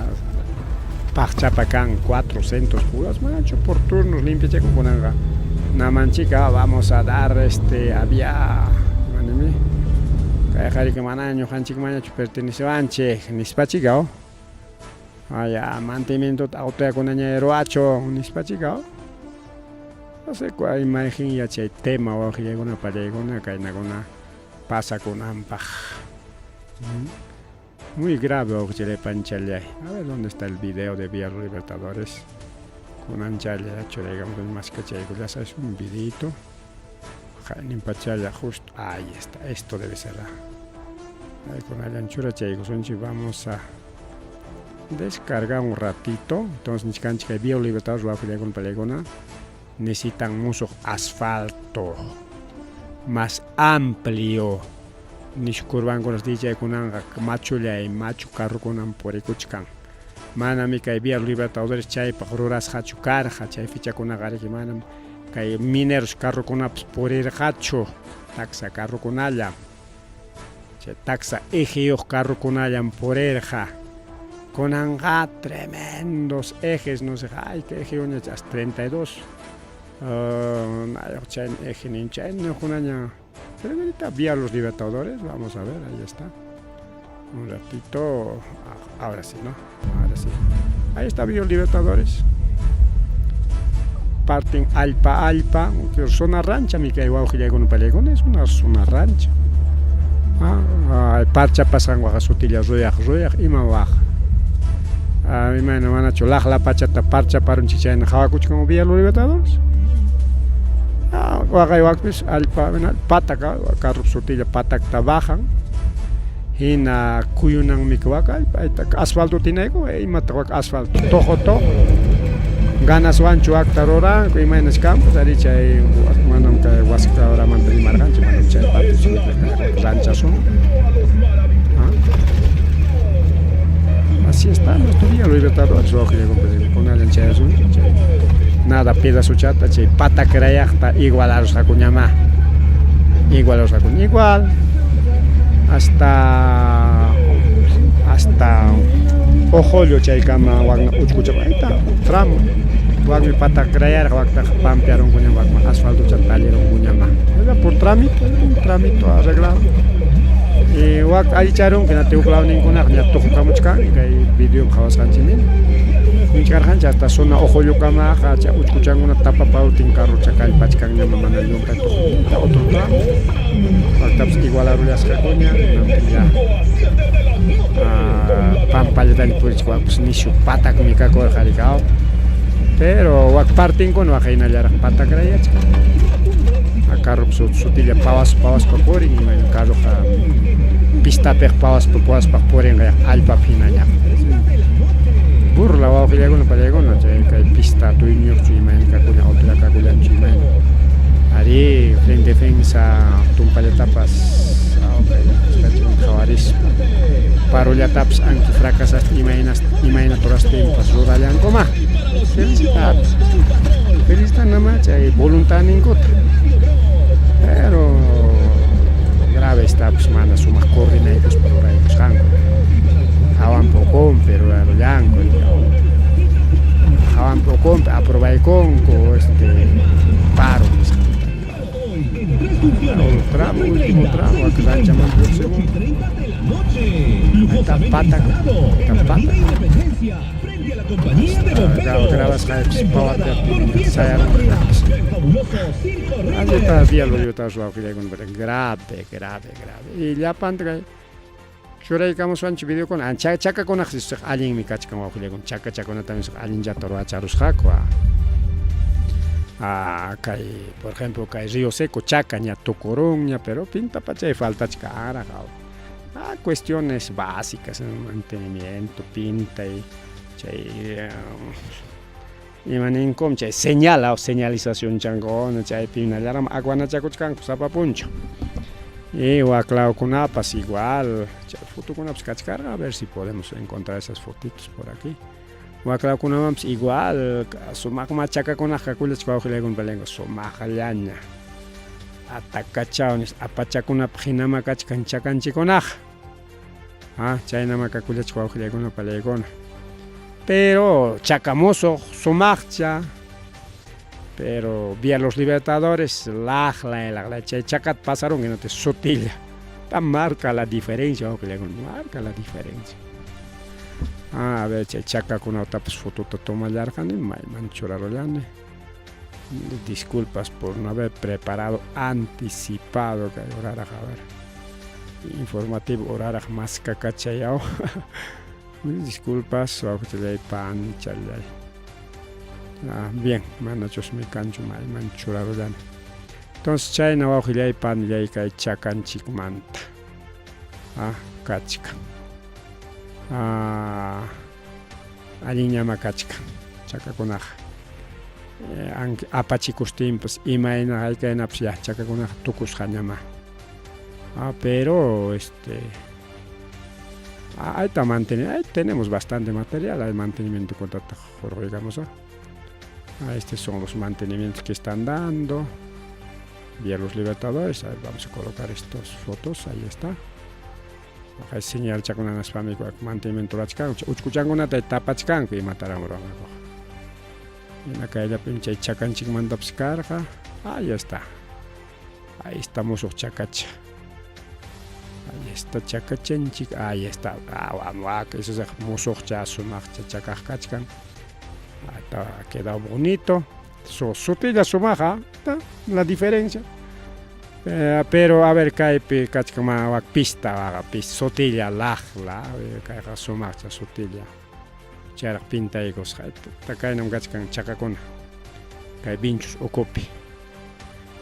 Pachchapa kan 400 curas mancho por turnos limpiachayqa kunanqa namanchika vamos a dar había kay que manaño hanchik mañachu pertenece anche nispachigao mantenimiento autoyakunaña acho nispachigao no sé cuál imagen ya chay tema wawqillaykuna pallaykuna kaynakuna pasakunanpaq muy grave wawqillaypanchallay a ver dónde está el video de Vía Los Libertadores kunanchallay churaykamun más que chaykullasa es un videito Nimpachaya justo ahí está, esto debe ser con la anchura chaykusunchi vamos a descargar un ratito entonces nichkanchika Vía Libertadores wawqillaykuna pallaykuna necesitan mucho asfalto más amplio nishkurbankunas dichaykunanqa machullay machu carrukunan purikuchkan manami kay Vía Libertadores chaypaq rurasqachu karqa chay fichakunaqa ariki manam kay mineros carrukunapas purirqachu taxa carrukunallam chay taxa ejeyoq carrukunallam purirqa kunanqa tremendos ejes no sé qué eje uñachas 32 chay eje ninchay kunaña pero ahorita Vía Los Libertadores vamos a ver ahí está un ratito ahora sí ahí está Vía Los Libertadores parten alpa zona rancha mi kay wawqillaykuna pallaykuna es una zona rancha parcha pasan waqa sutilla ruyaq ima waqa imana manachu laqla pachata parcha parunchik chayna hawakuchkan Vía Los Libertadores waqaywaqpis alpa pataka carro sutilla patakta bajan hina kuyunanmi waqa asfalto tinayku imata waqa asfalto tojoto ganas wanchu acta rora imaynas campos ari chay manam kay wasqa oramanta rimarqanchik manam chay parte ranchazo así está nuestro Vía Los Libertadores con alguien chay nada pida su chata chay pata crayaqta igual a los acuñama igual hasta ojollo chaykama waqna uchkucha ahí está tramo Wagmi patak krayar wakta pampearon kunya wagma asfalto chantalieron kunya ma. Era por trámite, un trámite arreglado. Y wak alicharon que na teuklao ninkuna nya tokukamuchkan kay video khawas kanchimin. Minchkar hancha hasta zona ojoyokama hacha uchkuchanguna tapa pautin carro chakal pachkan nya mamana yonka to. Otro tramo. Waktaps igual arulas kakunya ya. Pampalya dan purchwa pues ni su patak mi kakor harikao. Pero wak parting kon wakaina jarang patak raya chka. Carro sutilia pawas paporing ni main carro ka pista per pawas paporing kaya alpa pinanya. Burla wa kaya no kay pista tu inyo chui main kakunya hotel kakunya chui main. Ari frente defensa tumpale tapas. Kawaris parolia taps anki fracasas imaina todas tempas rodallan koma. Felicidades. Felicidad nada más, hay voluntad ninguna. Pero grave está, pues manda su más coordinados por ahí, pues hango. Hawan poco, pero lo yanco. Hawan poco, aprobé con paro. Último tramo, aquí la llaman por segundo. Tapata. Grabas saya aja todavía lo yo estaba con grave y ya pantra Shurei kamo suanchi video con chaka con axis alguien mi kach kamo con chaka con también alguien ya toro acharus hakwa kai por ejemplo kai Río Seco chaka nya tocorón pero pinta pache falta chcara cuestiones básicas mantenimiento pinta y maninkom chay señala o señalización changón chay pinalaram aguana chakuchkan sapa puncho y waklao kunapas igual chay foto kunapas kachkarga a ver si podemos encontrar esas fotitos por aquí waklao kunapas igual sumak machaka kunaka kulach kwaujilegun belengo sumak llaña atakachaonis apachakunap hinama kachkan chakanchikunaj chay nama kakulach kwaujilegun palegona. Pero chacamoso, sumacha, pero vía los Libertadores, la chacat pasaron y no te sotilla. Marca la diferencia, marca la diferencia. A ver, chaca con una tapas foto toma larga, ni manchurarolane. Disculpas por no haber preparado anticipado que orar a ver. Informativo orar más cacachayao. Disculpas, pan chalay. Bien, manachos me cancho mal manchurarodan. Entonces chayna wajilay pan yay kay chakanchik manta. Kachka. Aliñama kachka. Chakakunaj. Apachicos tiempos imaina hay que napsia chakakunaj tukus hañama. Pero ahí tenemos bastante material, hay mantenimiento contrato, digamos. Estos son los mantenimientos que están dando. Vía los Libertadores, vamos a colocar estas fotos, ahí está. Hay señal chakunanas para mantenimiento rachkan, uchkuchanguna te tapachkan que mataran orang. En la calle pinche chakanchik mandapskarja, ahí está. Ahí estamos chacacha. Ahí está chacachenchik, ahí está. Eso es mosocha, sumacha, chacajachkan. Ha quedado bonito. Sotilla sumaja, la diferencia. Pero a ver, caipe, cachcama, pista, sotilla, lajla, caiga sumacha, sotilla. Charak pinta y cosas. Tacainam cachcan chacacona. Cai binchos o copi.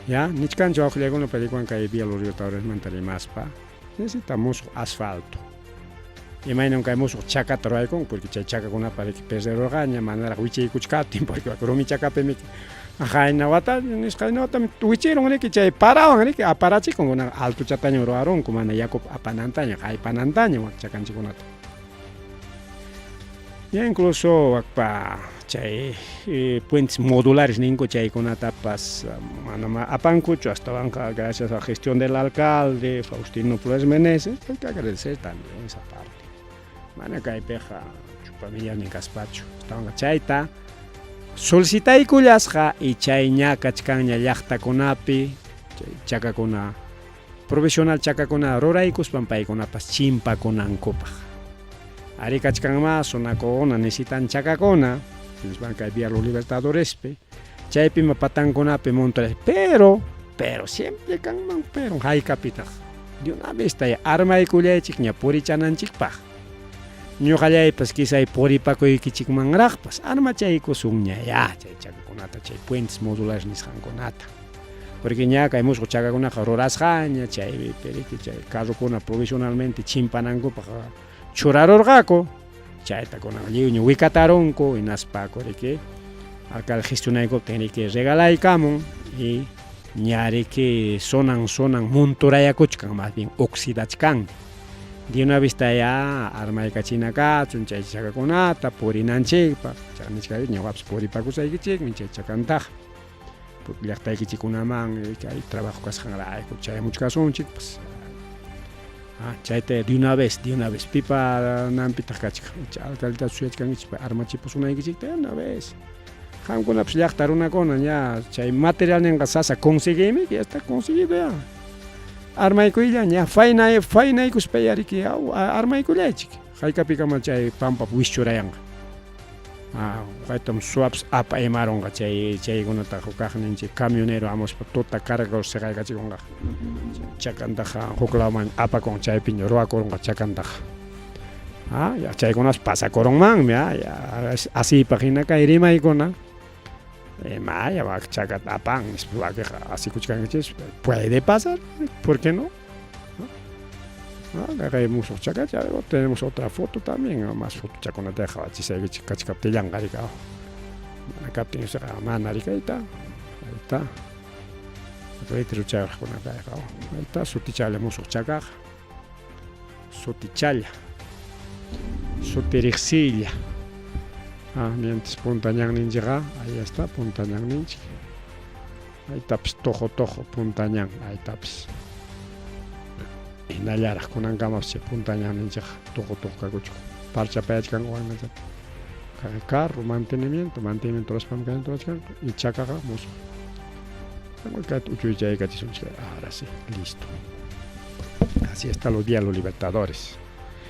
Ya, nichcan yo le hago una película que había los Libertadores mentales más pa. Necesitamos asfalto. Y mañana caemos chaca troaicon porque chaca con una pared que pese rogaña manera huiche y cuchcatin porque cromi chaca pemi. Ajá, en Nawata, en Escainota, huicheron que chay paraban que aparachi con una alto chataño roaron como ana Jacob apanantaña, hay panantaña chacanchi con ata. Ya incluso pa chay puentes modulares ninco chay con tapas manama apancucho hasta banca gracias a la gestión del alcalde Faustino Flores Meneses, hay que agradecer también esa parte. Mana kai peja chupamilla ni caspacho. Estaban chaita solicitaykullasqa y chay ña kachkanña llaqtakunapi chay chakakuna profesional chakakuna ruraykuspan paykunapas chimpakunankupaq ari kachkanma sunakuna necesitan chakakuna kay Vía Los Libertadorespi chaypima patankunapi montones pero siempre kanman pero haykapitaq de una vez tay armaykullaychik ña purichananchikpaq ñuqallaypas kisay puripakuykichikmanraqpas armachaykusunña ya chay chakakunata chay puentes modulares nisqankunata porque ña kay musqu chakakunaqa rurasqaña chay periki chay carrokuna provisionalmente chimpanankupaq churarurqaku chaytakunaqa lliwña wikataronku hinaspakuriki alcalde gestionaykup tiniki regalaykamun y ñariki sonan monturayakuchkan más bien oxidachkan de una vista ya armaykachinakachun chay chakakunata purinanchikpaq chaynichkari ñawapas puripakusaykichikmi chay chakantaj llaqtaykichikunaman kay trabajo kasqanrayku chaymuchkasunchik pues chayta de una vez pipa nampitaq kachkan alcaldeta suyachkankichik armachipusunaykichikta de una vez qamkunapas llaqta runakuna ña chay material ninqa sasa conseguimi ya está conseguido ya armaykuylla ña faynaykuspay yariki armaykullaychik haykapikaman chay pampa wischurayanqa haytam suwapas apaymaronqa chaykunata hukaqninchik camionero amuspa tuta carga seqaykachikunqa chakantaqa huklawman apakun chaypiña ruwakurunqa chakantaqa ya chaykunas pasakurunmanmi ya asiypaq hina kay rimaykuna ya chakata apan así kuchkankichis puede pasar ¿por qué no? Tenemos otra foto también más foto chakunata hawachisaykichik kachkaptillanqa manakaptin manarika ahí está retiro chaqkunaka ahí está sutichalla musuq chakaq sutichalla sutiriqsilla mientras punta ñanninchikqa ahí está punta ñanninchik ahí tapish tojo punta ñan ahí tapish hinallaraq kunankamapas chay punta ñanninchikqa tojo kakuchku parchapayachkanqa wannacha carro mantenimiento raspamkayanta rurachkanqa y chakaqa musuq kayta uchuychaykachisunchik ahora sí listo así está los días los libertadores.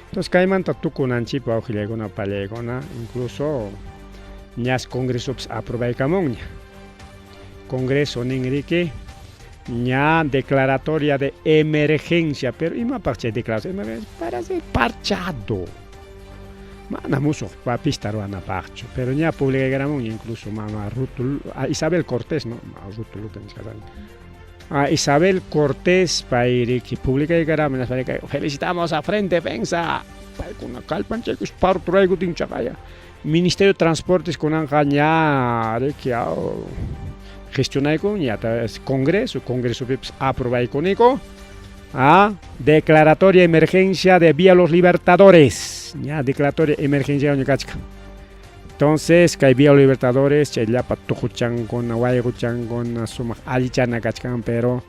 Entonces kaymanta tukunanchikpa awqillaykuna pallaykuna incluso ñas congresopas aprobaykamunña congreso ninriki ña declaratoria de emergencia pero imapaq chay declaración de emergencia para ser parchado mana musuq papista ruwanapaqchu pero ña publicaykaramunña incluso mama Isabel Cortés no Rutu Isabel Cortés payriki publicaykaramun felicitamos a Frente Defensa paykuna kallpanchaykus parturaykutin chaqaya Ministerio de Transportes kunanqa ña riki gestionayku ñata congresopipas aprobaykuniku declaratoria de emergencia de Vía Los Libertadores ña declaratoria de emergencia kachka entonces kay Vía Los Libertadores chay llapa tuquchankuna wayquchankuna sumaq allichana kachkan pero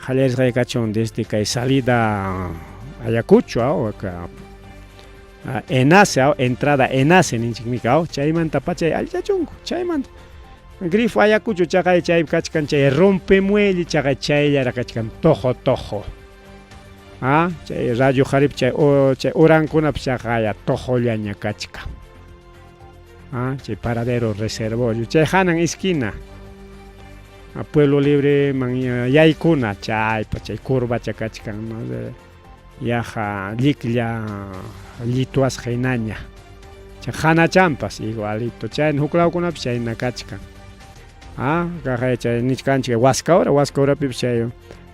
hallarisqaykachun desde kay salida Ayacucho ENACE entrada ENACE ninchikmika chaymanta pachay allichachunku chaymanta grifo Ayacucho chaqay chay kachkan chay rompemuelle chaqay chayllara kachkan tojo chay radio jarip chay urankunapas chaqaya tojollaña kachkan chay paradero reservorio chay hanan esquina Pueblo Libre man yaykuna chaypa chay curvacha kachkan yaja lliklla llituasqa hinaña chay hanachampas igualito chay huklawkunapas chayna kachkan kaqay chay nichkanchik waskaurapipas chay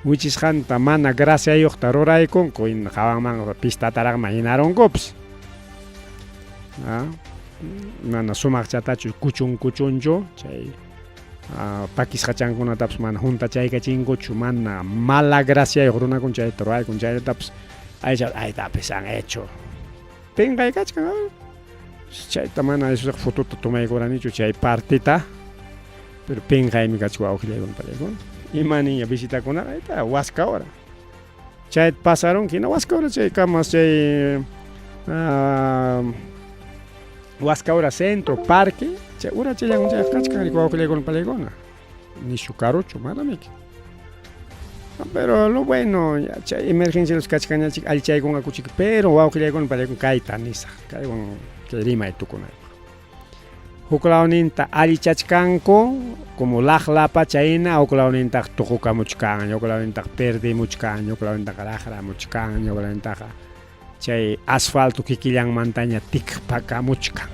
wichisqanta mana graciayuqta ruraykunku hawanman pistataraqman hinarunkupas mana sumaq chatachu kuchunchu chay pakisqachankunatapas mana juntachaykachinkuchu mana mala graciayuq runakuna chayta ruraykun chaytapas aytapas han hecho pinqaykachkan chayta mana esuq fotota tomaykuranichu chay partita pero pinqaymi kachku awqillaykuna pallaykuna imaniña visitakunaqa ayta waskahora chayta pasaron hina waskahora chay kamas chay Huascaura Centro, Parque, ura chayan un kachkan con palegona. Ni su carocho, madamik. Pero lo bueno, ya emergencia los kachkan al chay con acuchik, pero guau con palegón kaita nisa, kaigon que rima y tu con Huklauninta ali chachkanko, como lapa chaina, huklauninta tojuka muchkan, huklauninta perde muchkan, huklauninta garajara muchkan, huklauninta chay asfalto kikillan montaña tikpaka muchkan.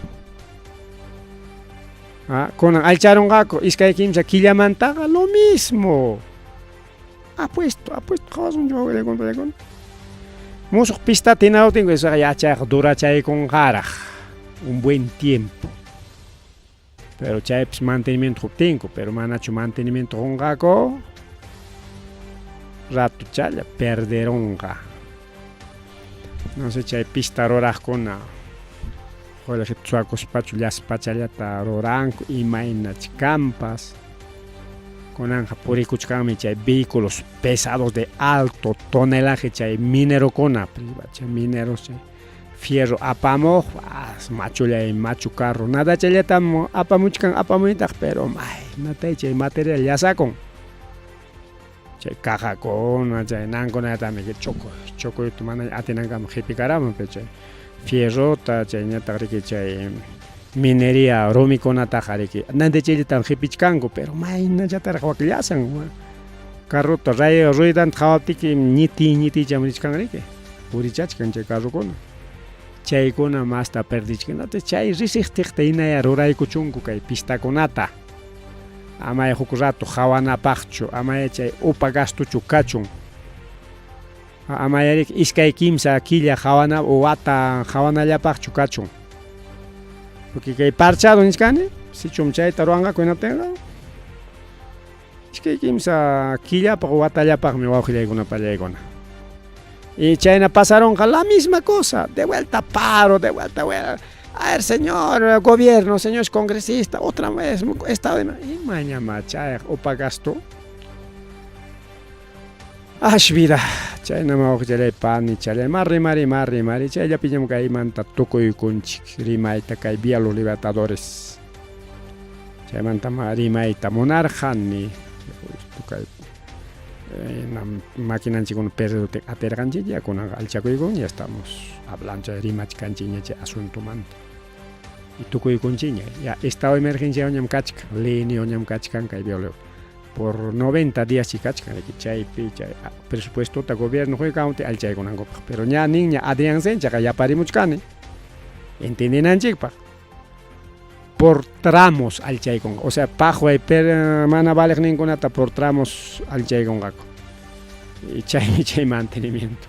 Con alcharon gaco, iskay kimsa killamantaga lo mismo. Apuesto, jawasun yo con. Musuk pista tinao tengo esa ya chay dura chay con garaj, un buen tiempo. Pero chay pues mantenimiento tengo, pero manacho mantenimiento con gaco, rato chaya perderonga. No sé chay pista roras con joder que tuacos pachulas pachallata roranco y mainach campas. Con anja puricuchkami chay vehículos pesados de alto tonelaje chay minero con apriba chay mineros chay fierro apamo machulla y machu carro nada chayata apamuchkan apamuitaj pero nada chay material ya sacon chay caja con chay nancona también que choco tu mana atinangam hipicarama chay fierro ta chay ñata chay minería romicona tajariki nande chile tan hipichkango pero na ya tarjwaklasan carro to rayo ruidan khawtiki niti chamrichkanriki purichachkan chay carro con chaykuna masta perdichkanata chay risijtiqta inaya ruraykuchunku kay pistakunata amay huk rato hawanapaqchu amay chay upa gastuchu kachun amayarik iskay kimsa killa hawana o wata hawanallapaqchu kachun porque kay parchado niskani si chumchayta ruanga kunatenga iskay kimsa killapaq watallapaqmi wawqillaykuna pallaykuna. Y China pasaron con la misma cosa, de vuelta paro, de vuelta. A ver, señor gobierno, señores congresistas, otra vez, estado de... Y mañana, chay, opa gasto. Vida, China me voy a pan y chay, mari, chay, ya pillamos que ahí manta toco y conchik, rimaita, que hay vía los libertadores. Chay, manta rimaita, monarjani. Máquina con perro aterganchi ya con alchacuigon ya estamos hablando de rimach canchiña asunto mante y tu cuy conchiña ya estado de emergencia oñam kachka lini oñam kachkan kay violeo por 90 días y kachkan que chay picha presupuesto ta gobierno juega county alchay con ango pero ya niña adrian sencha ya parimuchkane entienden anchikpa por tramos al chaykon, o sea, pajo y per mana vale ninguna por tramos al chaykon gaco. Y chay mantenimiento.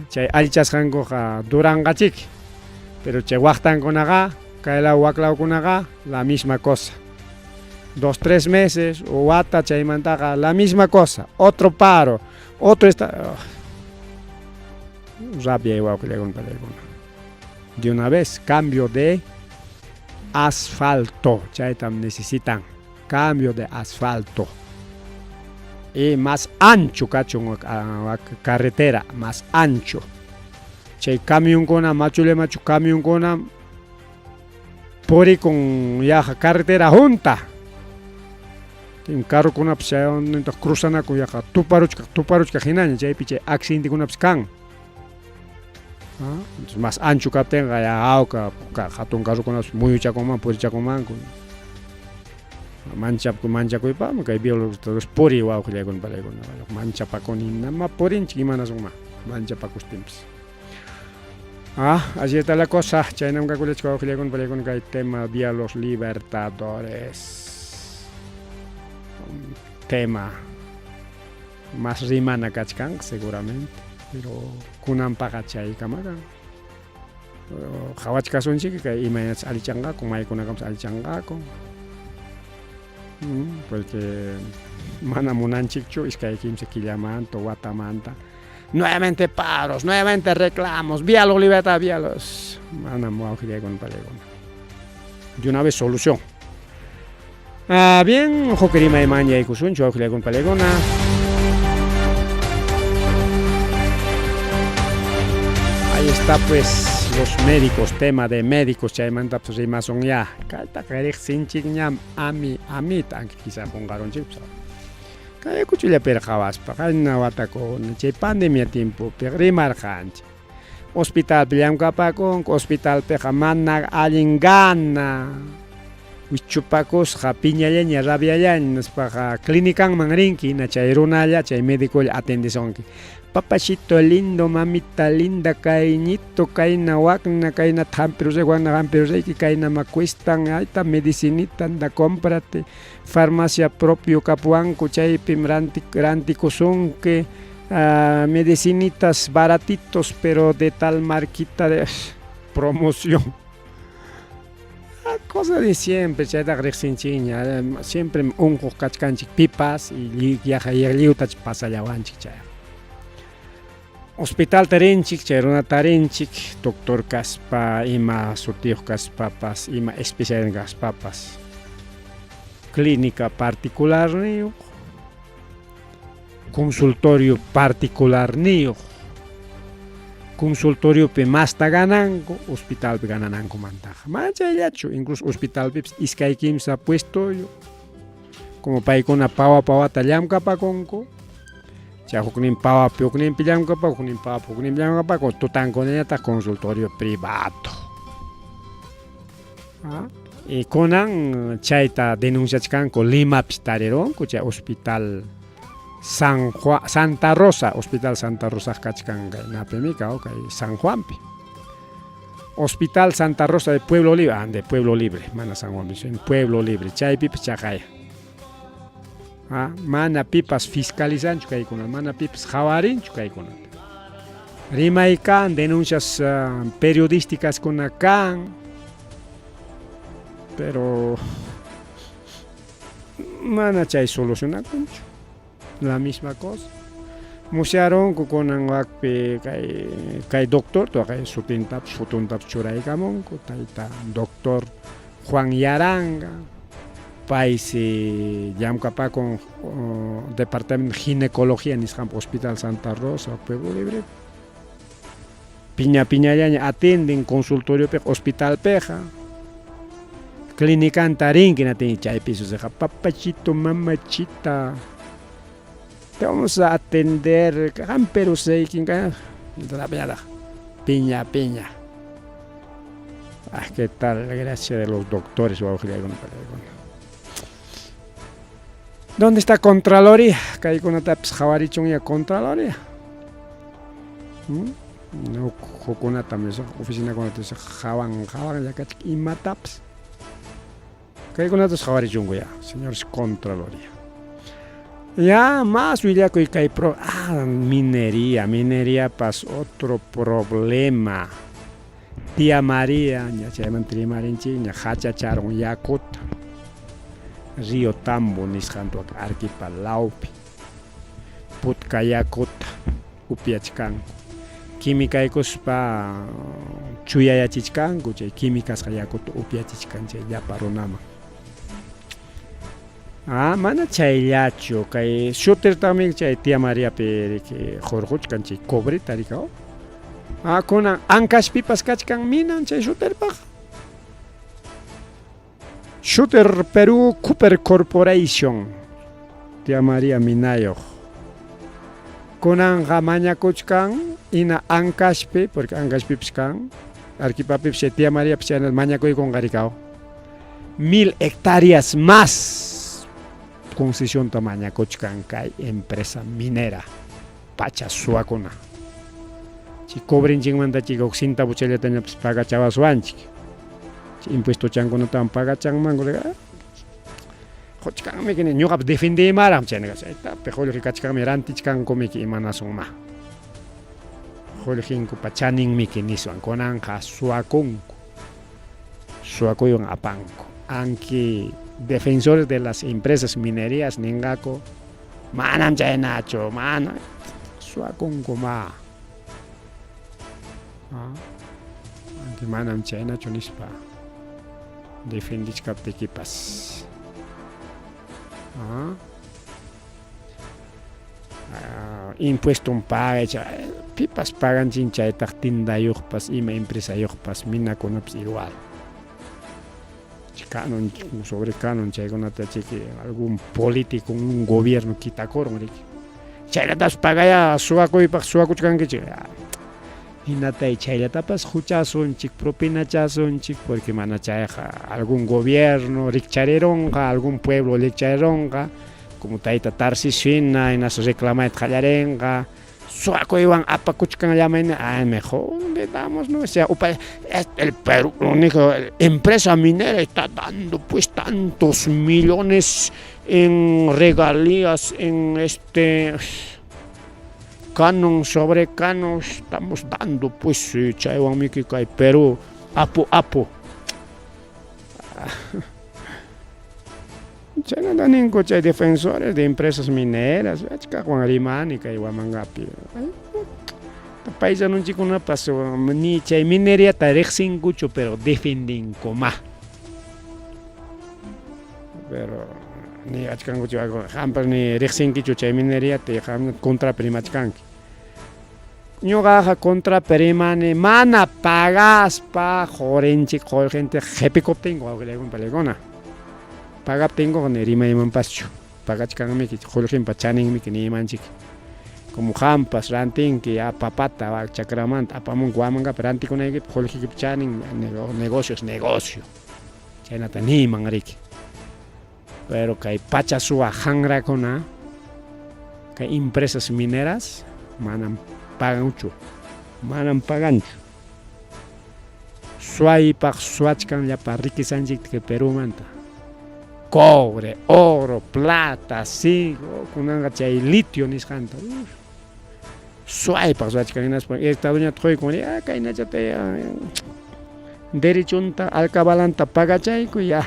Chay alchas hango ja duranga chik. Pero chay wachtan con aga, kaela waklau con aga, la misma cosa. 2-3 meses o wata chay mantaga la misma cosa, otro paro, otro está rabia igual que le con de una vez cambio de asfalto, chaytam necesitan cambio de asfalto y más ancho cachun carretera más ancho chay camión gona machule machu camión gona pori con ya carretera junta un carro con una psión cruzana con ya tuparuchka hinanya chay piche accidente con una pscan. Más ancho que tenga ya auca hatun carro con las muy chacoman por chacoman con mancha con pa me cae bien los pori wow que le con para con mancha pa con inama porin chimanas uma mancha pa costimps así está la cosa chayna un caculet que le con para con que tema vía los libertadores tema más rimana kachkan seguramente pero kunan pagachay kamaga khawach kasun chiki que imayas alichanga con may kunakam alichanga con porque mana munanchikchu iskay kimse killamanto watamanta nuevamente paros nuevamente reclamos vía los libertad vía los mana muaujide con palegona de una vez solución bien jokerima imanya ikusun chuaujide con palegona. Ahí está pues los médicos, tema de médicos, chaymanta pues rimason ya, kaita karek sinchik ñam ami tan quizá pongaron chips. Kaya kuchulla perjabaspa, kaya watako, chay pandemia tiempo, rimarjanch. Hospital pillamkapakon, hospital peja mana alingana. Wichupakos ja piñallaña rabiallaña, paja clínica manrinki, na chay runalla, chay médico atendizonki. Papachito lindo, mamita linda, cañito, caina wagna, caina tampiruse, guana tampiruse, que caina macuestan, alta medicinita, anda cómprate, farmacia propio capuanco, chay rantico son que medicinitas baratitos, pero de tal marquita de promoción. Cosa de siempre, chay da rexinchiña, siempre un cachcanchic pipas y viaja y el liutach pasa ya wanchik chay. Hospital Tarinchik, Cheruna Tarinchik, doctor Caspa, ima surtijo Caspapas, ima especial en Caspapas. Clínica particular niyo, consultorio particular niyo, consultorio pe masta ganango, hospital pe gananango mantaja. Mancha yacho, incluso hospital pe iskaikim sa puesto yo, como paikona pawa tallamka pakonko. Ya hukunin pawa hukunin pillam kapa hukunin pawa hukunin pillam kapa con tutankonenya ta consultorio privado. Y konan chaita denuncia chkan con Lima pistareron kucha hospital Santa Rosa, hospital Santa Rosa kachkan na pemika o kai San Juan. Hospital Santa Rosa de Pueblo Libre, de Pueblo Libre, mana San Juan, en Pueblo Libre, chay pip chakaya. Mana pipas fiscalizanchu kaykuna, mana pipas jawarinchu kaykuna. Rimaykan denuncias periodísticas kuna kan, pero mana chay solucionakunchu. La misma cosa. Musyaron kunan wakpi kay doctor to kay sutintap churaykamonku tayta doctor Juan Yaranga. País llamkapa con departamento de ginecología en Hospital Santa Rosa, Pueblo Libre. Piña ya atienden consultorio pe hospital peja. Clínica Antarín que no tiene chay pisos de papachito, mamachita. Te vamos a atender, pero sé quién piña. ¿Qué tal? Gracias de los doctores. ¿Dónde está Contraloría? Que hay con una jawarichon ya Contraloría. No, con también oficina con una jawan ya que y mataps. Que hay con una jawarichon ya, señores Contraloría. Ya más huilla que hay minería pas otro problema. Tía María, ya se llaman Tía Marinchi, ya hachacharon Yakuta. Río Tambo, Nishanto, Arquipalaupi, Putkayakota, Upiachkanko, Química Ecospa, Chuyayachichkanko, Químicas Hayakota, Upiachichkanche, Yaparonama. Mana Chayacho, Kay Shooter también, Tía María Pere, que Jorjuchkanche, Cobre, Taricao. Con Ancash Pipas Kachkan Minan, Shooter Paja. Shooter Perú Cooper Corporation, Tía María Minayo. Conan Jamanya Cochkan, Ina Ancashpe, porque Ancashpe Pskan, Arquipapip, Tía María Psiana, Mañaco y con Garicao. 1000 hectáreas más. Concesión Tamaña Cochkan, Kai, empresa minera, Pachasuacona. Si cobren chingmanta chica, Oxinta Buchella tenía paga chavasuanchi. Impuesto chango no tan paga chang mango le hochkan me que no cap defende maram chenga está pejol que kachkan me rantichkan come que manasong ma holhin ku pachaning mi que nison konan ka suakon suakoyon apanko aunque defensores de las empresas minerías ningako manam chainacho mana suakon kuma aunque manam chainacho nispa defendis captequipas. Impuesto un paga, pipas pagan chinchayta tindayuqpas ima empresayuqpas minakunapas igual. Canon sobre canon chaykunata chiki algún político un gobierno quitacoron riki. Chaylatas pagaya suwakuypaq suwakuchkankichik. Hinatay chaylatapas huchasunchik propinachasunchik porque mana chayqa algún gobierno rikchareronqa algún pueblo rikchareronqa como tayta Tarsishina inas reclamayta qallarinqa suakuywan apakuchkanllamayna mejor le damos, ¿no? O sea, el Perú, único empresa minera está dando pues tantos millones en regalías en canon sobre canon estamos dando pues chaywan miki kay Perú apo chayna ninko chay defensores de empresas mineras chakawan rimani kay Huamangapi paisanunchikuna pasó ni chay minería ta riqsinkuchu pero defenden koma pero ni achkankuchu hampas ni riqsinkichu chay minería te contra primachkanki ñuqaqa contra perimani mana pagaspa jorinchik gente qhipikuptinqa wawqilaykuna palaykuna pagaptinqa ni rimaymanpaschu pagachkanmiki qulqinpa chaninmiki nimanchik como hampas rantinki papata chakramanta apamunki Huamangapi rantikunaykipi qulqiykipi chanin negocio chaynata niman riki pero kay pacha suwa hanrakuna kay empresas mineras manam paganchu suaypaq suachkanllapa rikisanchik Perú manta cobre, oro, plata, sigo, kunanga chay litio nisqanta suaypaq suachkaninas estadoña qoykuni kaynachata derechunta alcabalanta pagachayku ya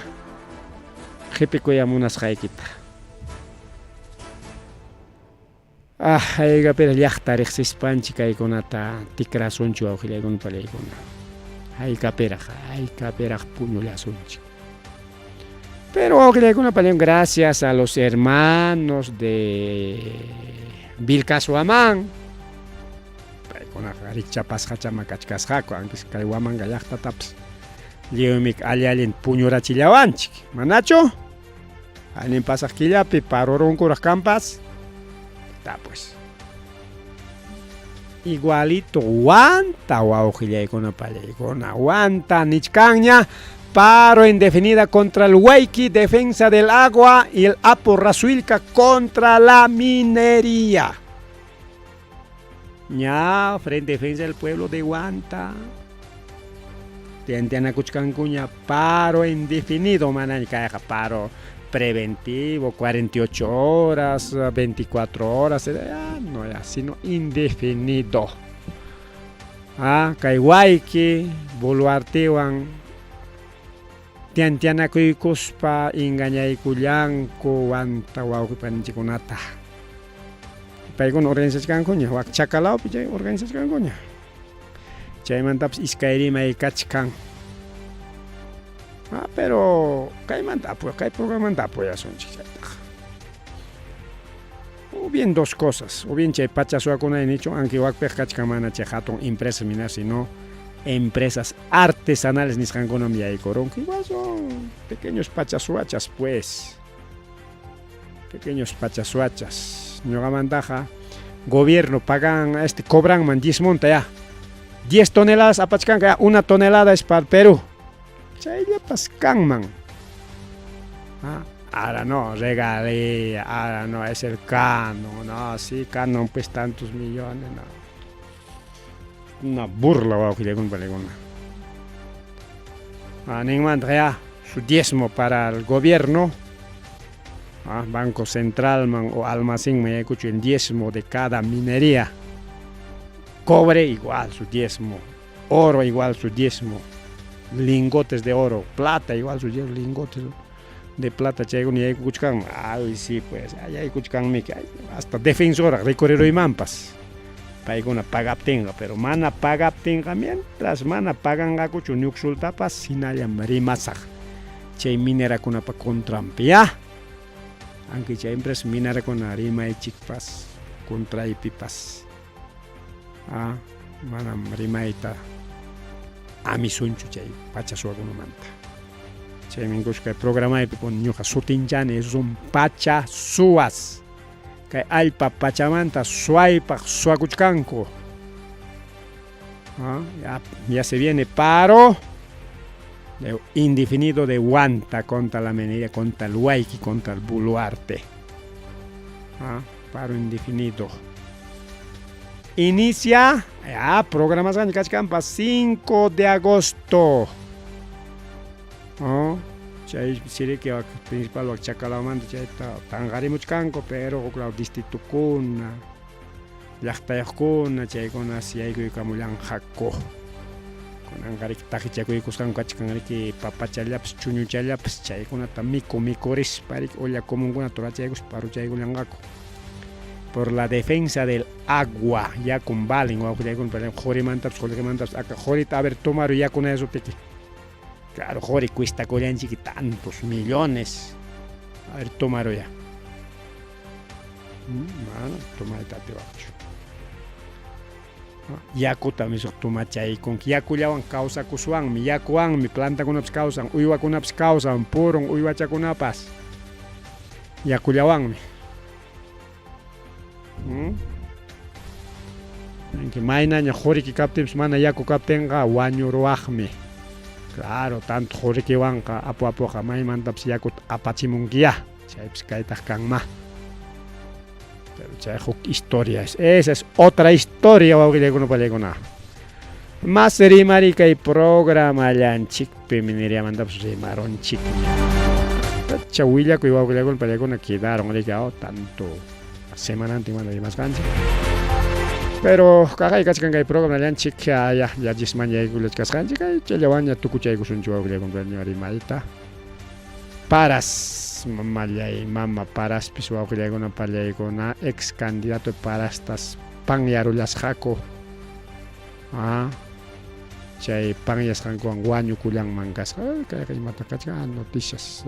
qhipikuya munasqaykita haykapira llaqta riqsispanchik kaykunata tikrasunchu wawqillaykuna palaykuna haykapiraq puñullasunchik pero wawqillaykuna palaykuna gracias a los hermanos de Vilcasuamán paykunaqa rikchapasqa chamakachkasqaku antes kay Huamanga llaqtatapas lliwmik allin puñurachillawanchik manachu allin pasaq killapi parurunkuraq kanpas pues igualito aguanta wawqillaykuna palaykuna aguanta nichkanña paro indefinida contra el Huayqui, defensa del agua y el Apo Rasuilca contra la minería. Ya, Frente Defensa del Pueblo de Huanta. Tientiana Cuchcancuña, paro indefinido, manaycaja, paro preventivo, 48 horas, 24 horas, no ya, sino indefinido. Kaihuayki, Boluartewan, Tiantiana Kuikuspa, Ingañaykullanku, Huanta, Huauquipanchikunata. Paigun organización cancuña, Huachacalao, Pichay, organización cancuña. Chaymantaps Iskairima y Kachkan. Pero Caimanta, pues, Kai programa ya son chicas. O bien dos cosas, o bien Chay Pachasuacuna en hecho, aunque Huacpej Kachkamana Chejaton, empresas mineras, sino empresas artesanales Niscanconomía y Corón, que igual son pequeños pachasuachas, pues. Pequeños pachasuachas. Ñogamandaja, gobierno pagan, cobran man 10 monta ya. 10 toneladas apachcan, ya 1 tonelada es para el Perú. Chaya pascan man. Ahora no, regalía, ahora no, es el canon, no, sí, canon pues tantos millones, no. Una burla, wow, que llegó un palegona. Ningún ya, su diezmo para el gobierno. Banco Central man, o almacén me escucho el diezmo de cada minería. Cobre igual su diezmo, oro igual su diezmo, lingotes de oro, plata igual su diezmo, lingotes de plata. Ay, sí, pues, allá hay cuchcan, hasta defensora, recorrido y mampas. Paiguna pagaptenga, pero mana pagaptenga, mientras mana pagan a cucho nuxultapas, sin allá marimasaj. Chay minera con pa contrampia. Aunque ya empresas minera con arima y chicpas contra y pipas. manam rimayta amisunchu chay pacha suwakunamanta. Chaymi kay programaypi ñuqa sutinchani son pacha suwas. Kay allpa pachamanta suwaypaq suwakuchkanku. Ya se viene paro indefinido de Huanta contra la minería, contra el Huayqui, contra el Buluarte. Paro indefinido. Inicia, programas para 5 de agosto. Chay siriki principal chakalamanta chay tangarimuchkanku, pero claro distritukuna llaqtayuqkuna chaykuna siyaykuymullan hakku. Kunanqariki taqichakuykusqanku kachkanriki papachallapas chuñuchallapas chaykunata mikurisparik olla comunkuna turachaykus paruchaykullanqaku. Por la defensa del agua, yakun balin wawqillaykuna qhurimantapas qullqimantapas aka qhurita a ver tomaru yakuna eso piki. Claro, qhuri cuistakullanchiki tantos millones. A ver tomaru ya. Mana tomayta atiwaqchu. Yakuta misuq tumachaykunki yakullawan kawsakuswanmi yakuwanmi plantakunapas kawsan uywakunapas kawsan purun uywachakunapas yakullawanmi. Maynaña qhuriki kaptinpas mana yaku kaptinqa wañuruwaqmi. Claro, tanto qhurikiwanqa apuqa maymantapas yakuta apachimunkiya. Chaypis kaytaq kanma. Pero chay huk historia esa es otra historia wawqillaykuna. Mas rimari kay programa llanchikpi miniriamantapas rimaronchik. Chawillakuy wawqillaykuna quedaron tanto semana antimanta rimasqanchik. Pero kaqay kachkan kay programa llanchik ya jisman yaykullach kasqanchik kay challawanña tukuchaykusunchik wawqillaykuna rimayta. Paras mamallay mama paraspis wawqillaykuna pallaykuna ex candidato parastas panyarullasqaku. Chay panyasqankuwan wañukullanman kasqa kayqa imata kachka noticias.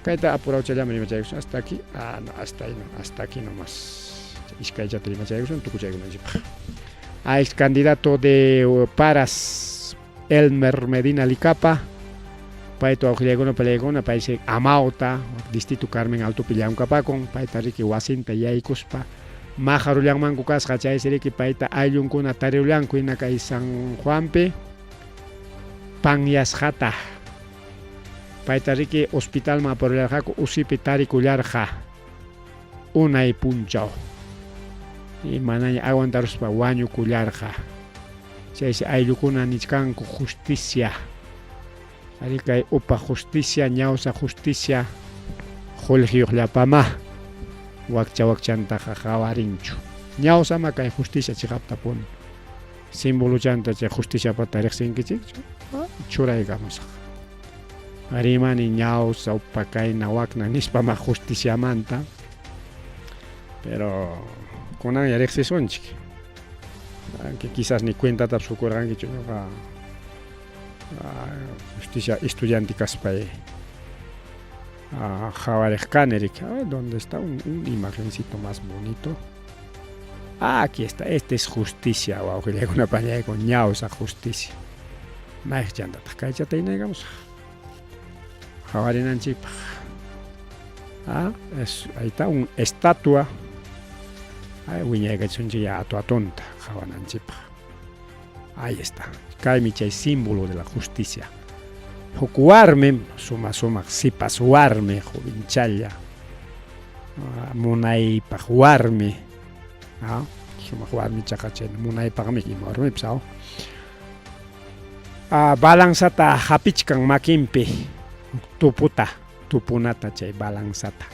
Kayta apuraychallami rimachaykusun hasta aquí. No, hasta aquí nomás. Iskaychata rimachaykusun tukuchaykunanchikpaq. Ex candidato de Paras Elmer Medina Licapa. Payta wawqillaykuna pallaykuna paysi Amauta distrito Carmen Alto Pillankapakun payta riki wasinta yaykuspa majarullanmanku kasqa chaysi riki payta ayllunkuna tarirullanku hina kay San Juanpi panyasqata payta riki hospitalman aparullarqaku usipi tarikullarqa unay punchaw y manaña aguantaruspa wañukullarqa chaysi ayllukuna nichkanku justicia. Arikay upa justicia, ñawsa justicia, Julgiyuqllapama wakchantaqa qawarinchu. Ñawsama kay justicia chiqaptapuni. Símbolo chanta chay justiciapata riqsinkichikchu, churaykamusqa. Arimani ñawsa upa kayna wakna nispama justiciamanta, pero kunanya riqsisunchik. Que quizás ni cuentatapas ukurqankichu ñuqa justicia estudiante kaspay ¿dónde está un imagencito más bonito? Aquí está, este es justicia, wawqillaykuna pallaykun ñawsa justicia. Mayq chantata kaychata digamos. Qawarinanchikpaq. Ahí está un estatua. Wiñaykachunchik ya atuatunta qawananchikpaq. Ahí está. Kaymi chay símbolo de la justicia. Huk warmi sumaq sipas warmi jovenchalla. Munaypaq warmi. Sumaq warmi chaqa chay munaypaqmi ima warmipas. Balanzata hapichkan makinpi tupunata chay balanzata.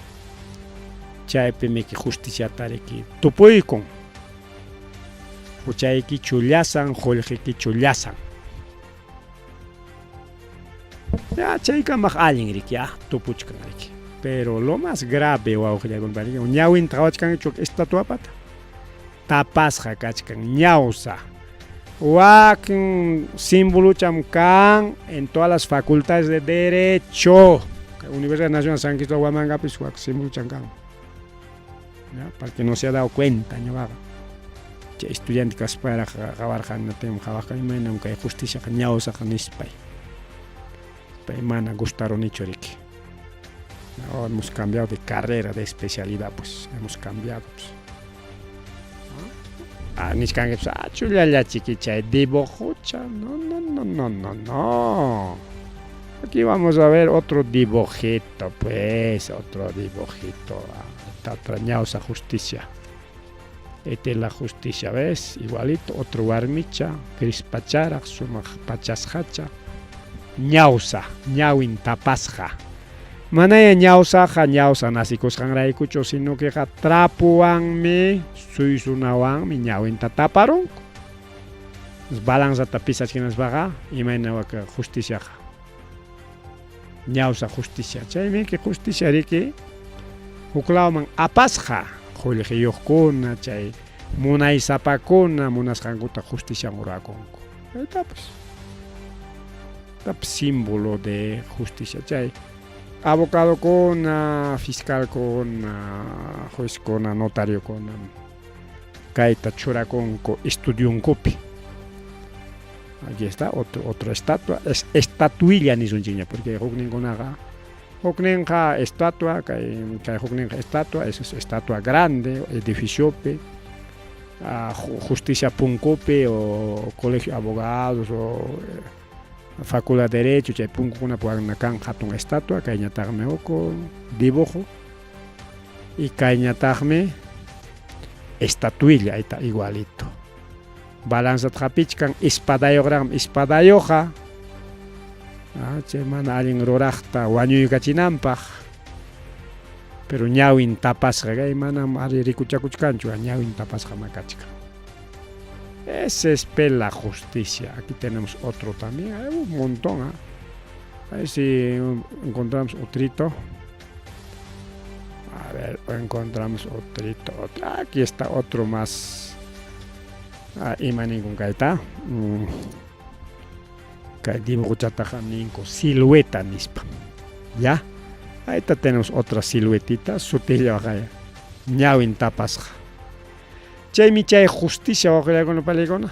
Chaypi miki justiciata riki tupuykun. Huchayki chullasan, qullqiki chullasan. Ya chaykamaq allin riki, tupuchkan riki. Pero lo más grave wawqillaykuna ñawinta qhawachkankichu estatuapata. Tapasqa kachkan ñawsa. Wakin símbolocham kan en todas las facultades de derecho. Universidad Nacional San Cristóbal Huamangapis wak símbolocham kan. Para que no se ha dado cuenta, ñowaqa. estudiante kaspara qawarqana tem qawaqa imayna kay justicia ñawsaqa nispay pay mana gustaronichu riki. No, hemos cambiado de carrera, de especialidad, pues hemos cambiado. Pues. Niskan chulala chiquicha, dibujucha. No. Aquí vamos a ver otro dibujito, pues, otro dibujito. Está trañado esa justicia. Esta es la justicia, ¿ves? Igualito, otro warmicha, crispachara, suma pachashacha. Ñausa, ñawin tapasja. Manaya ñausa nasikusqanraykuchu, sino que trapuwanmi, suysunawanmi ñawin tataparon. Balanzata pisachkinaspaqa, imaynawaka justiciaqa. Ñausa justicia. Chaymi que justicia riki huklawman apasqa qullqiyuqkuna chay munaysapakuna munasqankuta justicia murakunku. Eta pues símbolo de justicia chay abogado kuna, fiscal kuna, juez kuna, notario kuna kayta churakunku estudiunkupi. Aquí está otra estatua, es estatuilla nisunchiña, porque hukninqa estatua, kay hukninqa estatua, es estatua grande, edificiope, justicia punkupi o colegio de abogados o facultad de derecho, chay punkukuna puwanna kan hatun estatua, kayñataqmi huko dibujo y kayñataqmi estatuilla, está igualito. Balanzat hapichkan espadayoqa chay mana allin ruraqta wañuykachinanpaq pero ñawin tapasqa kay manam ari rikuchakuchkanchu ñawin tapasqa makachka. Esa es la justicia. Aquí tenemos otro también, hay un montón. A ver si encontramos otrito. A ver, encontramos otrito. Aquí está otro más. Imanin kayta kay dibuchataqa ninku silueta nispa. Ya, ahí tenemos otra siluetita sutilla kay ñawin tapasqa. Chaymi chay justicia waqllaykuna pallaykuna.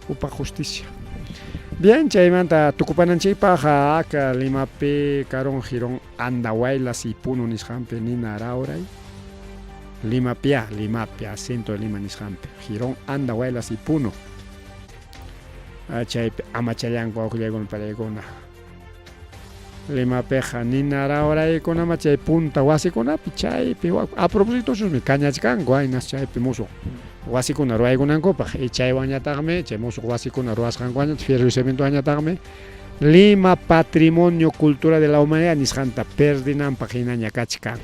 Upa justicia. Bien, chaymanta tukupananchaypaqa aka Limapi karon hiron Andahuayla Sipunu nisqanpi nina arawray. Limapia, centro de Lima nisqanpi. Girón Andahuayla Sipunu. Chaypi amachayanku waqllaykuna pallaykuna. Limapiqa nina arawraykuna chay punta wasikunapi chaypi a propósito susmi kañachkanku aynas chaypi musuq wasikuna ruwaykunankupaq y chaywanñataqmi chay musuq wasikuna ruwasqankuña fierro y cemento añataqmi Lima Patrimonio Cultural de la Humanidad nisqanta perdinanpaq hinaña kachkan.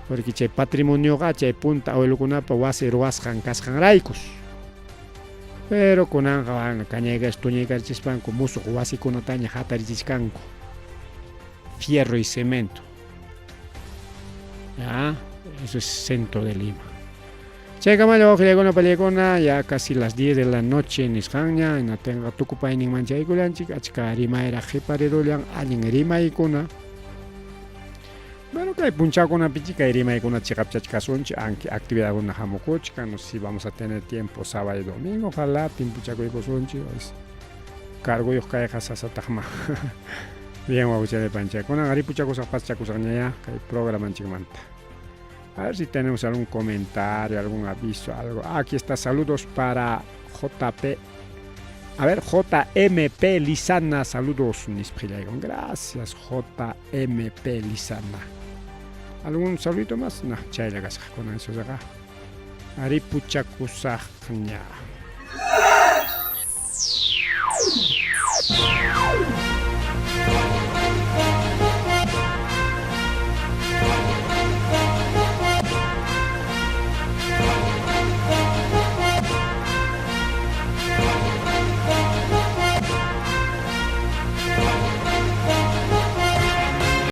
Porque chay patrimonioqa chay punta abuelokunapa wasi ruwasqan kasqanraykus. Pero kunanqa kañayqa tuñaykarichispanku musuq wasikunataña hatarichishkanku. Fierro y cemento. Ya, eso es centro de Lima. Chaykamalla waqllaykuna pallaykuna ya casi las 10 de la noche nisqanña inatenqa tukupaynin manchaykullanchik achka rimayra qiparirullan allin rimaykuna. Bueno, kay punchawkunapichi kay rimaykuna chiqapchachkasunchik actividadkuna hamukuchka, no sé si vamos a tener tiempo sábado y domingo, ojalá timpuchakuykusunchik, carguyuq kayqa sasataqma. Bien, wawchari panchaykuna aripuchakusaqpas chakusaqñaya kay programanchikmanta. A ver si tenemos algún comentario, algún aviso, algo. Aquí está, saludos para JP. A ver, JMP Lizana, saludos. Gracias, JMP Lizana. ¿Algún saludito más? No, chayla con eso acá. Aripuchakusaqña.